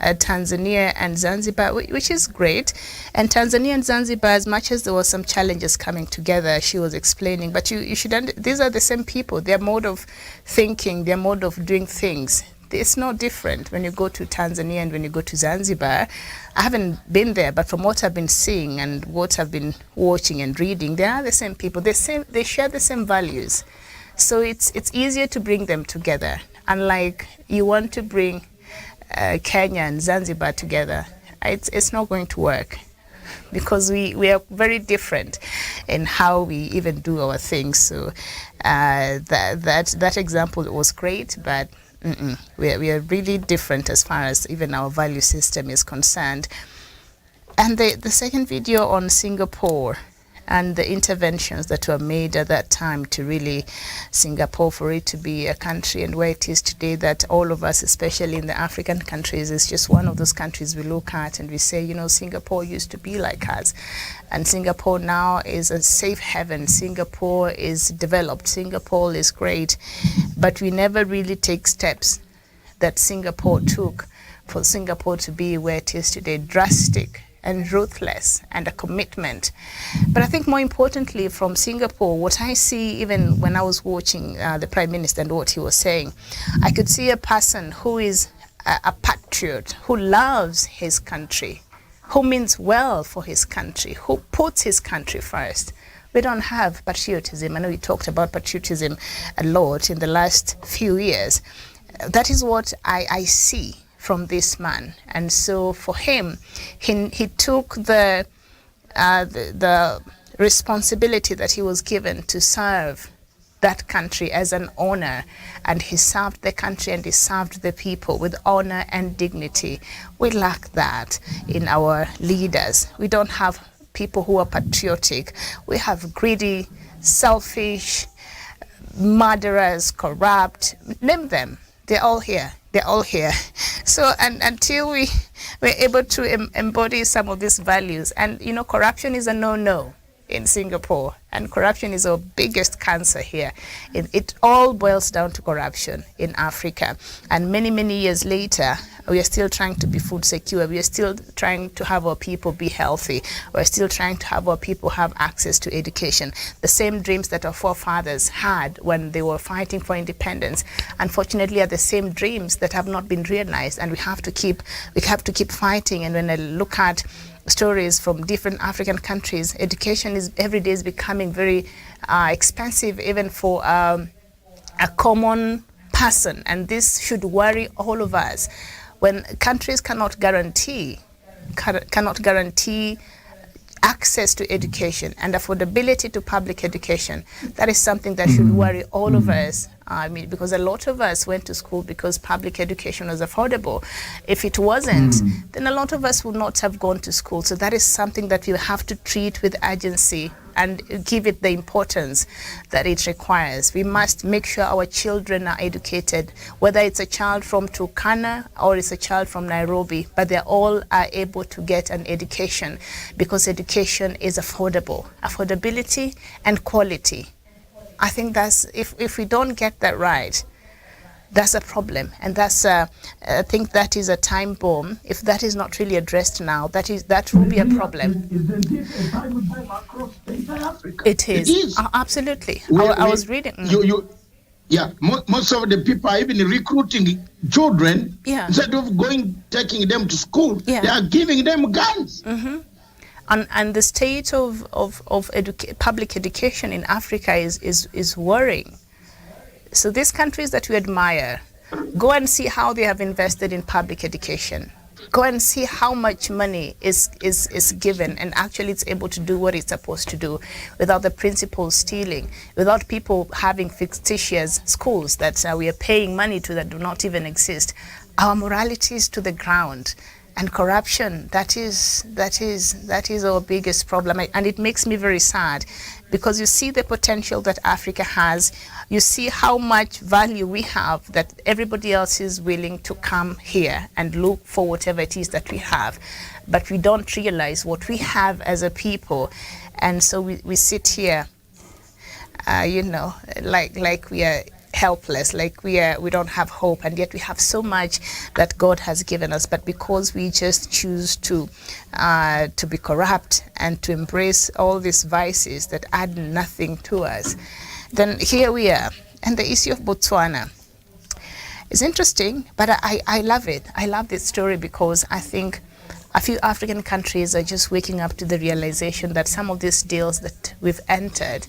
Tanzania and Zanzibar, which is great. And Tanzania and Zanzibar, as much as there were some challenges coming together, she was explaining, but you should these are the same people. Their mode of thinking, their mode of doing things, it's no different when you go to Tanzania and when you go to Zanzibar. I haven't been there, but from what I've been seeing and what I've been watching and reading, they are the same people. They share the same values. So it's easier to bring them together. Unlike you want to bring Kenya and Zanzibar together, it's not going to work because we are very different in how we even do our things. So that example was great, but we are really different as far as even our value system is concerned. And the second video on Singapore and the interventions that were made at that time to really Singapore for it to be a country and where it is today, that all of us, especially in the African countries, is just one of those countries we look at and we say, you know, Singapore used to be like us. And Singapore now is a safe haven. Singapore is developed. Singapore is great. But we never really take steps that Singapore took for Singapore to be where it is today, drastic and ruthless and a commitment. But I think more importantly from Singapore, what I see even when I was watching the Prime Minister and what he was saying, I could see a person who is a patriot, who loves his country, who means well for his country, who puts his country first. We don't have patriotism. I know we talked about patriotism a lot in the last few years. That is what I see from this man. And so for him, he took the responsibility that he was given to serve that country as an honor, and he served the country and he served the people with honor and dignity. We lack that in our leaders. We don't have people who are patriotic. We have greedy, selfish, murderers, corrupt, name them. They're all here. They're all here. So and until we're able to embody some of these values, and you know, corruption is a no-no in Singapore, and corruption is our biggest cancer here. It all boils down to corruption in Africa. And many years later, we are still trying to be food secure. We are still trying to have our people be healthy. We're still trying to have our people have access to education. The same dreams that our forefathers had when they were fighting for independence, unfortunately, are the same dreams that have not been realized, and we have to keep fighting. And when I look at stories from different African countries, education is every day is becoming very expensive, even for a common person, and this should worry all of us. When countries cannot guarantee access to education and affordability to public education, that is something that should worry all of us. I mean, because a lot of us went to school because public education was affordable. If it wasn't, then a lot of us would not have gone to school. So that is something that we have to treat with urgency and give it the importance that it requires. We must make sure our children are educated, whether it's a child from Turkana or it's a child from Nairobi, but they all are able to get an education, because education is affordable. Affordability and quality I think that's, if we don't get that right, that's a problem, and that's I think that is a time bomb. If that is not really addressed now, that will be a problem. Isn't it a time bomb across the entire Africa? It is. It is. Absolutely. We- I we- was reading. Yeah, most of the people are even recruiting children. Yeah. Instead of taking them to school, Yeah. they are giving them guns. And the state of public education in Africa is worrying. So these countries that we admire, go and see how they have invested in public education. Go and see how much money is given, and actually it's able to do what it's supposed to do without the principals stealing, without people having fictitious schools that we are paying money to that do not even exist. Our morality is to the ground. And corruption, that is our biggest problem. And it makes me very sad, because you see the potential that Africa has. You see how much value we have, that everybody else is willing to come here and look for whatever it is that we have. But we don't realize what we have as a people. And so we sit here, like we are helpless, like we don't have hope, and yet we have so much that God has given us. But because we just choose to be corrupt and to embrace all these vices that add nothing to us, then here we are. And the issue of Botswana is interesting, but I love it. I love this story because I think a few African countries are just waking up to the realization that some of these deals that we've entered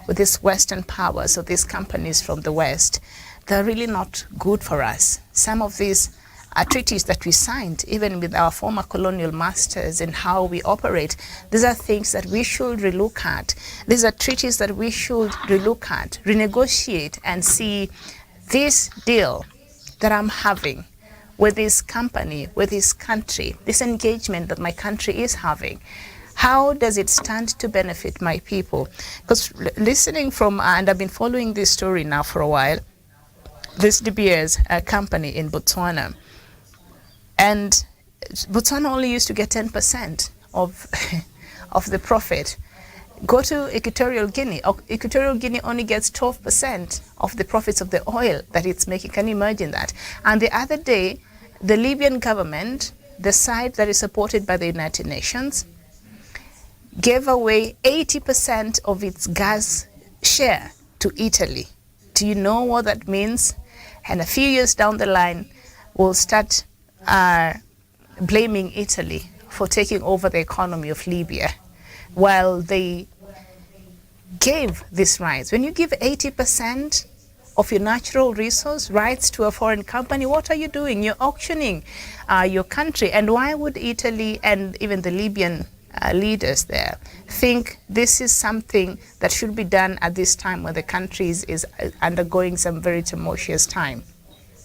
with these Western powers, or these companies from the West, they're really not good for us. Some of these treaties that we signed, even with our former colonial masters and how we operate, these are things that we should relook at. These are treaties that we should relook at, renegotiate, and see this deal that I'm having with this company, with this country, this engagement that my country is having. How does it stand to benefit my people? Because listening from, and I've been following this story now for a while, this De Beers company in Botswana, and Botswana only used to get 10% of the profit. Go to Equatorial Guinea. Equatorial Guinea only gets 12% of the profits of the oil that it's making. Can you imagine that? And the other day, the Libyan government, the side that is supported by the United Nations, gave away 80% of its gas share to Italy. Do you know what that means? And a few years down the line, we'll start blaming Italy for taking over the economy of Libya, while they gave these rights. When you give 80% of your natural resource rights to a foreign company, what are you doing? You're auctioning your country. And why would Italy and even the Libyan leaders there think this is something that should be done at this time when the country is undergoing some very tumultuous time?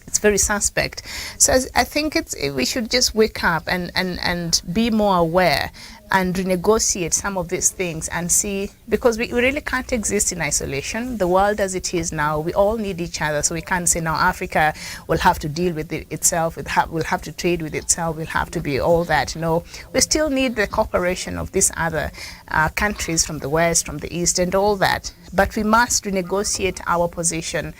It's very suspect. So I think we should just wake up and be more aware and renegotiate some of these things and see, because we really can't exist in isolation. The world as it is now, we all need each other. So we can't say now Africa will have to deal with itself, will have to trade with itself, will have to be all that. No, we still need the cooperation of these other countries from the West, from the East, and all that. But we must renegotiate our position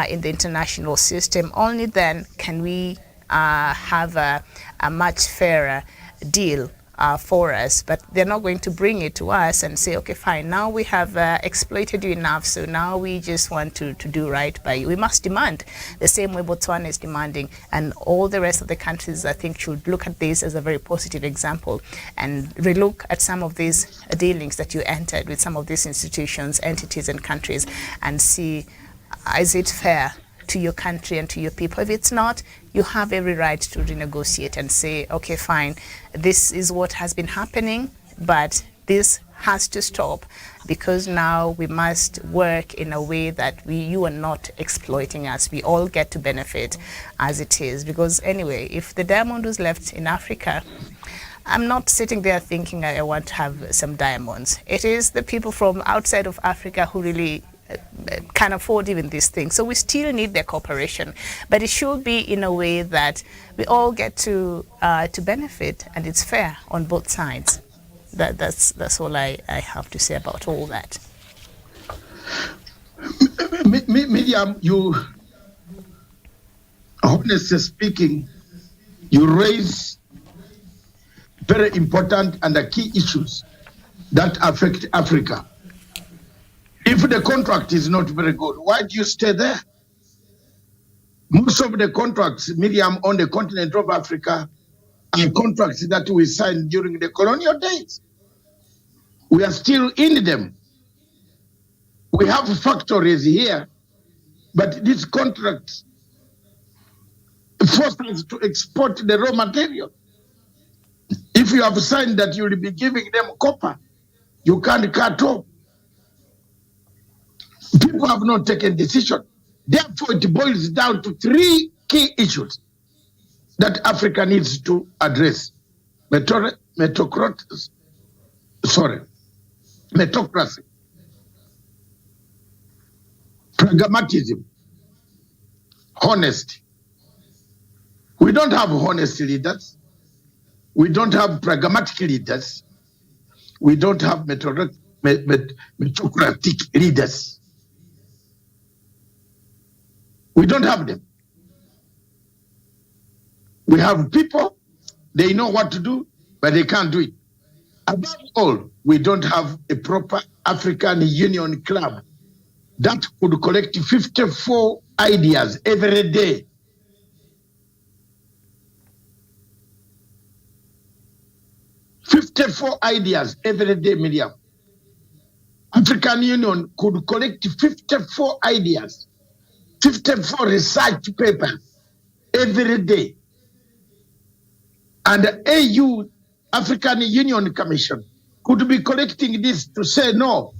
in the international system. Only then can we have a much fairer deal for us. But they're not going to bring it to us and say, okay, fine, now we have exploited you enough, so now we just want to do right by you. We must demand the same way Botswana is demanding, and all the rest of the countries, I think, should look at this as a very positive example and relook at some of these dealings that you entered with some of these institutions, entities, and countries, and see, is it fair to your country and to your people? If it's not, you have every right to renegotiate and say, okay, fine, this is what has been happening, but this has to stop, because now we must work in a way that you are not exploiting us. We all get to benefit as it is. Because anyway, if the diamond was left in Africa, I'm not sitting there thinking I want to have some diamonds. It is the people from outside of Africa who really can afford even these things. So we still need their cooperation, but it should be in a way that we all get to benefit, and it's fair on both sides. That's all I have to say about all that. Miriam, you, honestly speaking, you raise very important and key issues that affect Africa. If the contract is not very good, why do you stay there? Most of the contracts, Miriam, on the continent of Africa are contracts that we signed during the colonial days. We are still in them. We have factories here, but these contracts force us to export the raw material. If you have signed that you will be giving them copper, you can't cut off. People have not taken decision. Therefore, it boils down to three key issues that Africa needs to address. Metocracy, pragmatism, honesty. We don't have honest leaders. We don't have pragmatic leaders. We don't have meritocratic leaders. We don't have them. We have people, they know what to do, but they can't do it. Above all, we don't have a proper African Union club that could collect 54 ideas every day. "54 ideas every day, Miriam. African Union could collect 54 ideas, 54 research papers every day. And the AU, African Union Commission, could be collecting this to say, no,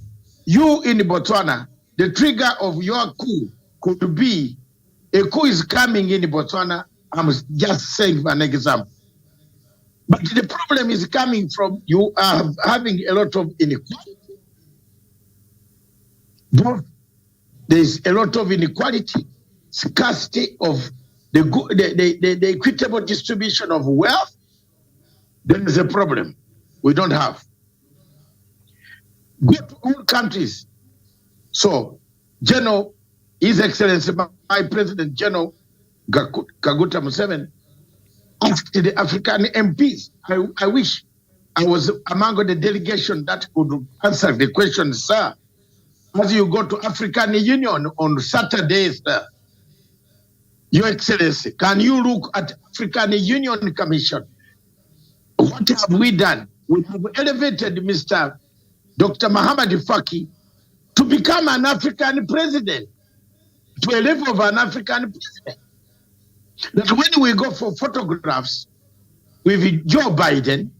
you in Botswana, the trigger of your coup could be, a coup is coming in Botswana. I'm just saying for an example. But the problem is coming from you are having a lot of inequality. Both there's a lot of inequality, scarcity of the equitable distribution of wealth. There is a problem we don't have. Go to all countries. So, General, His Excellency, my President General Kaguta Museveni, asked the African MPs. I wish I was among the delegation that could answer the question, sir. As you go to African Union on Saturdays, Your Excellency, can you look at African Union Commission? What have we done? We have elevated Mr. Dr. Muhammad Faki to become an African president, to a level of an African president. That when we go for photographs with Joe Biden,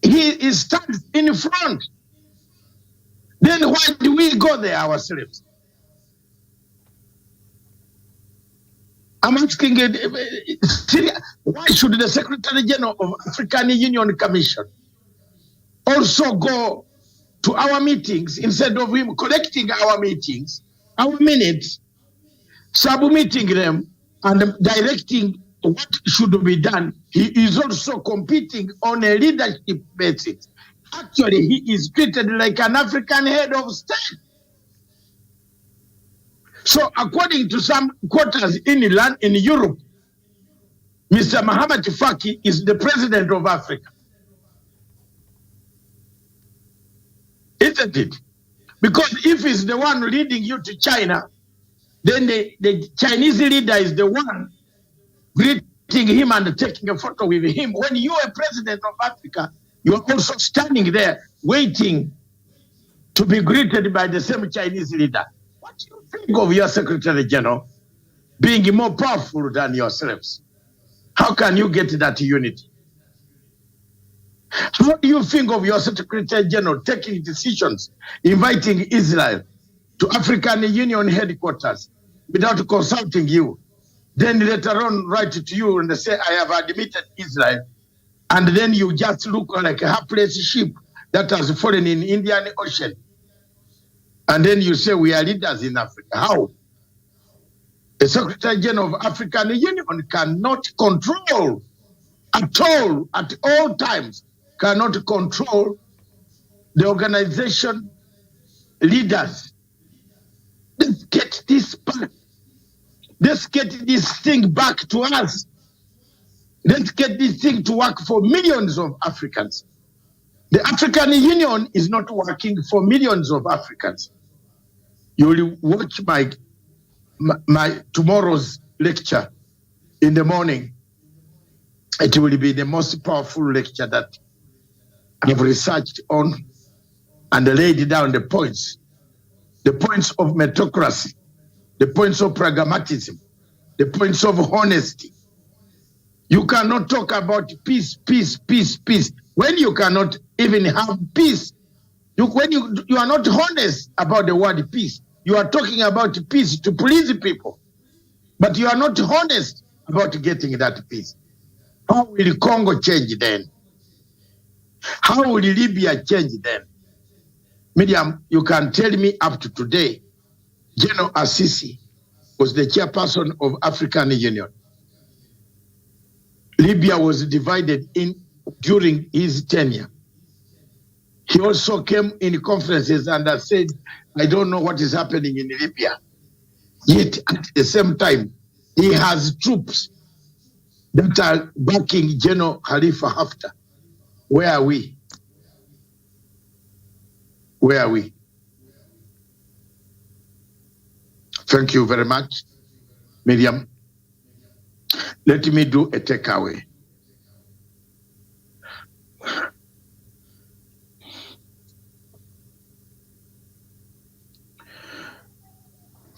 he stands in front. Then why do we go there ourselves? I'm asking, why should the Secretary General of African Union Commission also go to our meetings instead of him collecting our meetings, our minutes, submitting them, and directing what should be done? He is also competing on a leadership basis. Actually, he is treated like an African head of state. So, according to some quarters in Europe, Mr. Muhammad Faki is the president of Africa. Isn't it? Because if he's the one leading you to China, then the Chinese leader is the one greeting him and taking a photo with him. When you are president of Africa, you are also standing there waiting to be greeted by the same Chinese leader. What do you think of your Secretary General being more powerful than yourselves? How can you get that unity? How do you think of your Secretary General taking decisions, inviting Israel to African Union headquarters without consulting you? Then later on write to you and say, I have admitted Israel. And then you just look like a helpless ship that has fallen in the Indian Ocean. And then you say we are leaders in Africa. How? The Secretary General of African Union cannot control at all times, cannot control the organization leaders Let's get this back. Let's get this thing back to us. Let's get this thing to work for millions of Africans. The African Union is not working for millions of Africans. You will watch my tomorrow's lecture in the morning. It will be the most powerful lecture that I've researched on and laid down the points of meritocracy, the points of pragmatism, the points of honesty. You cannot talk about peace, when you cannot even have peace. When you are not honest about the word peace, you are talking about peace to please people, but you are not honest about getting that peace. How will Congo change then? How will Libya change then? Miriam, you can tell me up to today, General Assisi was the chairperson of African Union. Libya was divided during his tenure. He also came in conferences and said, I don't know what is happening in Libya. Yet at the same time, he has troops that are backing General Khalifa Haftar. Where are we? Where are we? Thank you very much, Miriam. Let me do a takeaway.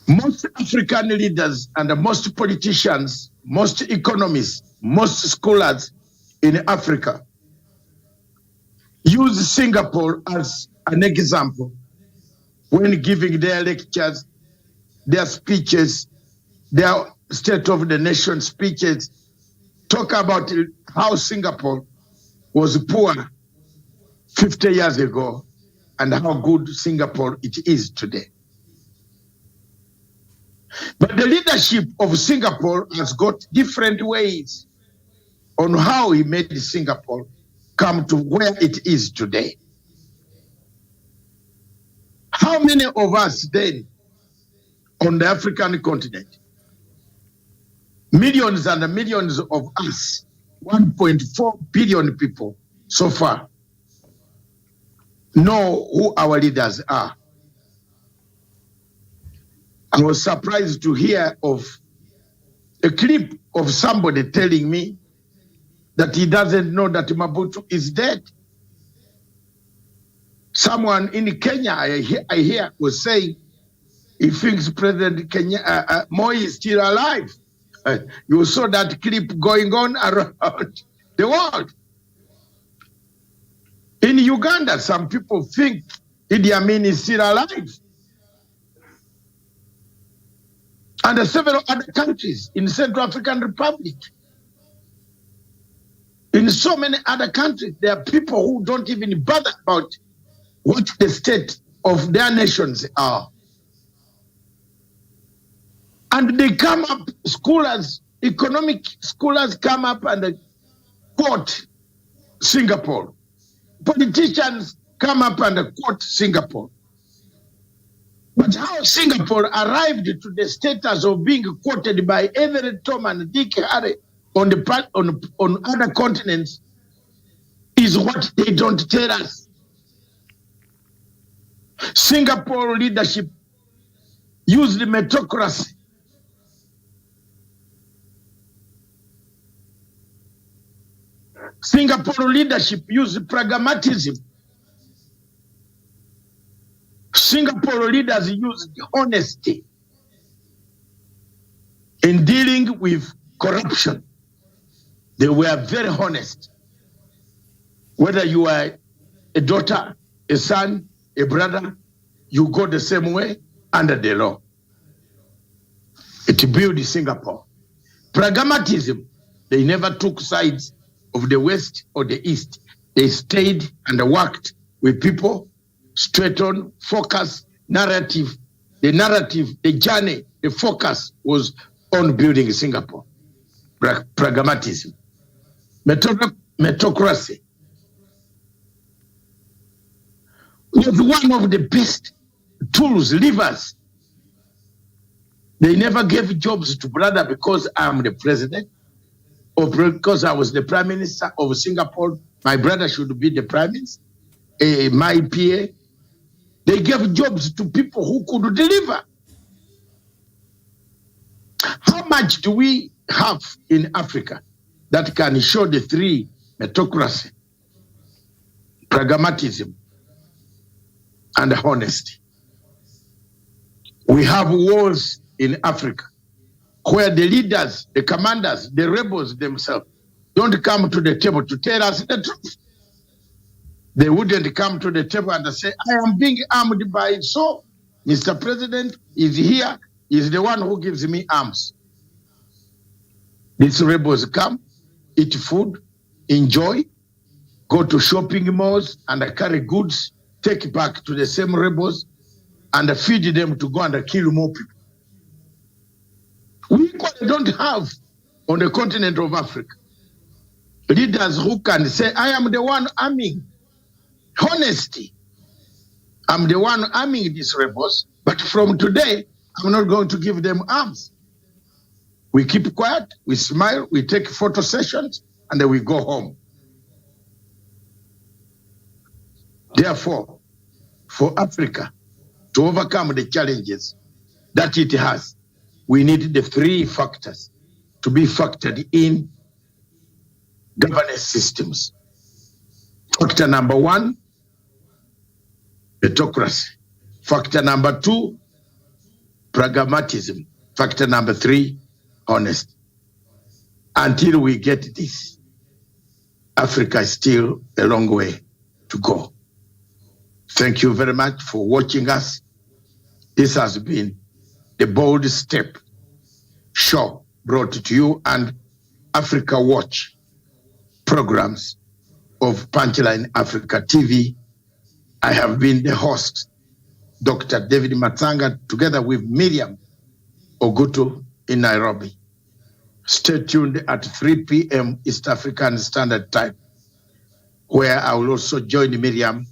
Most African leaders and most politicians, most economists, most scholars in Africa use Singapore as an example when giving their lectures, their speeches, their State of the Nation speeches, talk about how Singapore was poor 50 years ago and how good Singapore it is today. But the leadership of Singapore has got different ways on how he made Singapore come to where it is today. How many of us then on the African continent, millions and millions of us, 1.4 billion people so far, know who our leaders are? I was surprised to hear of a clip of somebody telling me that he doesn't know that Mobutu is dead. Someone in Kenya, I hear, was saying he thinks President Moi is still alive. You saw that clip going on around the world. In Uganda, some people think Idi Amin is still alive. And several other countries in the Central African Republic. In so many other countries, there are people who don't even bother about what the state of their nations are. And they come up, scholars, economic scholars come up and quote Singapore. Politicians come up and quote Singapore. But how Singapore arrived to the status of being quoted by Everett Tom and Dick Harry on other continents is what they don't tell us. Singapore leadership used meritocracy. Singapore leadership used pragmatism. Singapore leaders used honesty in dealing with corruption. They were very honest. Whether you are a daughter, a son, a brother, you go the same way under the law. It built Singapore. Pragmatism, they never took sides of the West or the East. They stayed and worked with people, straight on, focus, narrative. The narrative, the journey, the focus was on building Singapore. Pragmatism. Meritocracy was one of the best tools, levers They never gave jobs to brother because I'm the president or because I was the prime minister of Singapore. My brother should be the prime minister. My PA. They gave jobs to people who could deliver. How much do we have in Africa that can show the three: meritocracy, pragmatism, and honesty? We have wars in Africa where the leaders, the commanders, the rebels themselves don't come to the table to tell us the truth. They wouldn't come to the table and say, I am being armed by so. Mr. President is here, is the one who gives me arms. These rebels come, eat food, enjoy, go to shopping malls and carry goods, take back to the same rebels and feed them to go and kill more people. We don't have on the continent of Africa leaders who can say, I am the one arming. Honesty. I'm the one arming these rebels, but from today, I'm not going to give them arms. We keep quiet, we smile, we take photo sessions, and then we go home. Therefore, for Africa to overcome the challenges that it has, we need the three factors to be factored in governance systems. Factor number one, meritocracy. Factor number two, pragmatism. Factor number three, honesty. Until we get this, Africa is still a long way to go. Thank you very much for watching us. This has been the Bold Step show brought to you and Africa Watch programs of Punchline Africa TV. I have been the host, Dr. David Matanga, together with Miriam Ogutu in Nairobi. Stay tuned at 3 p.m. East African Standard Time, where I will also join Miriam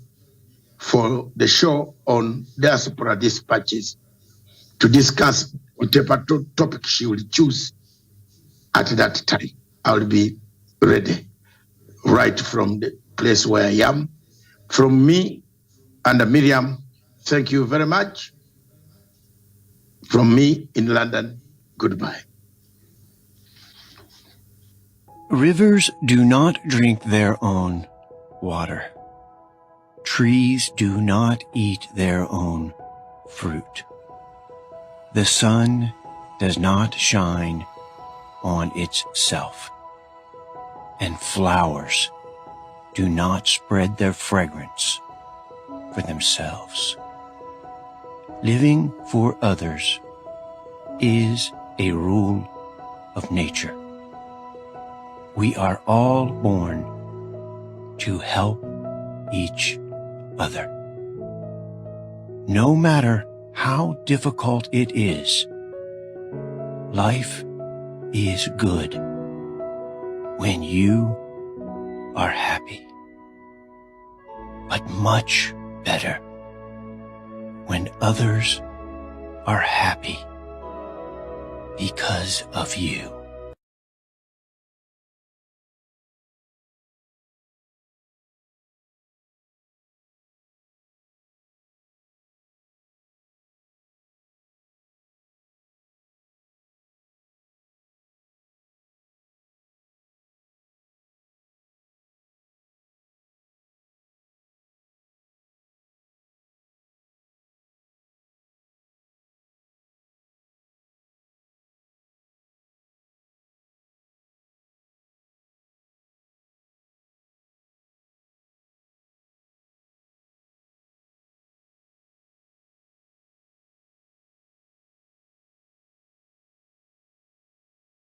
for the show on Diaspora Dispatches to discuss whatever topic she will choose at that time. I will be ready right from the place where I am. From me and Miriam, thank you very much. From me in London, goodbye. Rivers do not drink their own water. Trees do not eat their own fruit. The sun does not shine on itself, and flowers do not spread their fragrance for themselves. Living for others is a rule of nature. We are all born to help each other. No matter how difficult it is, life is good when you are happy, but much better when others are happy because of you.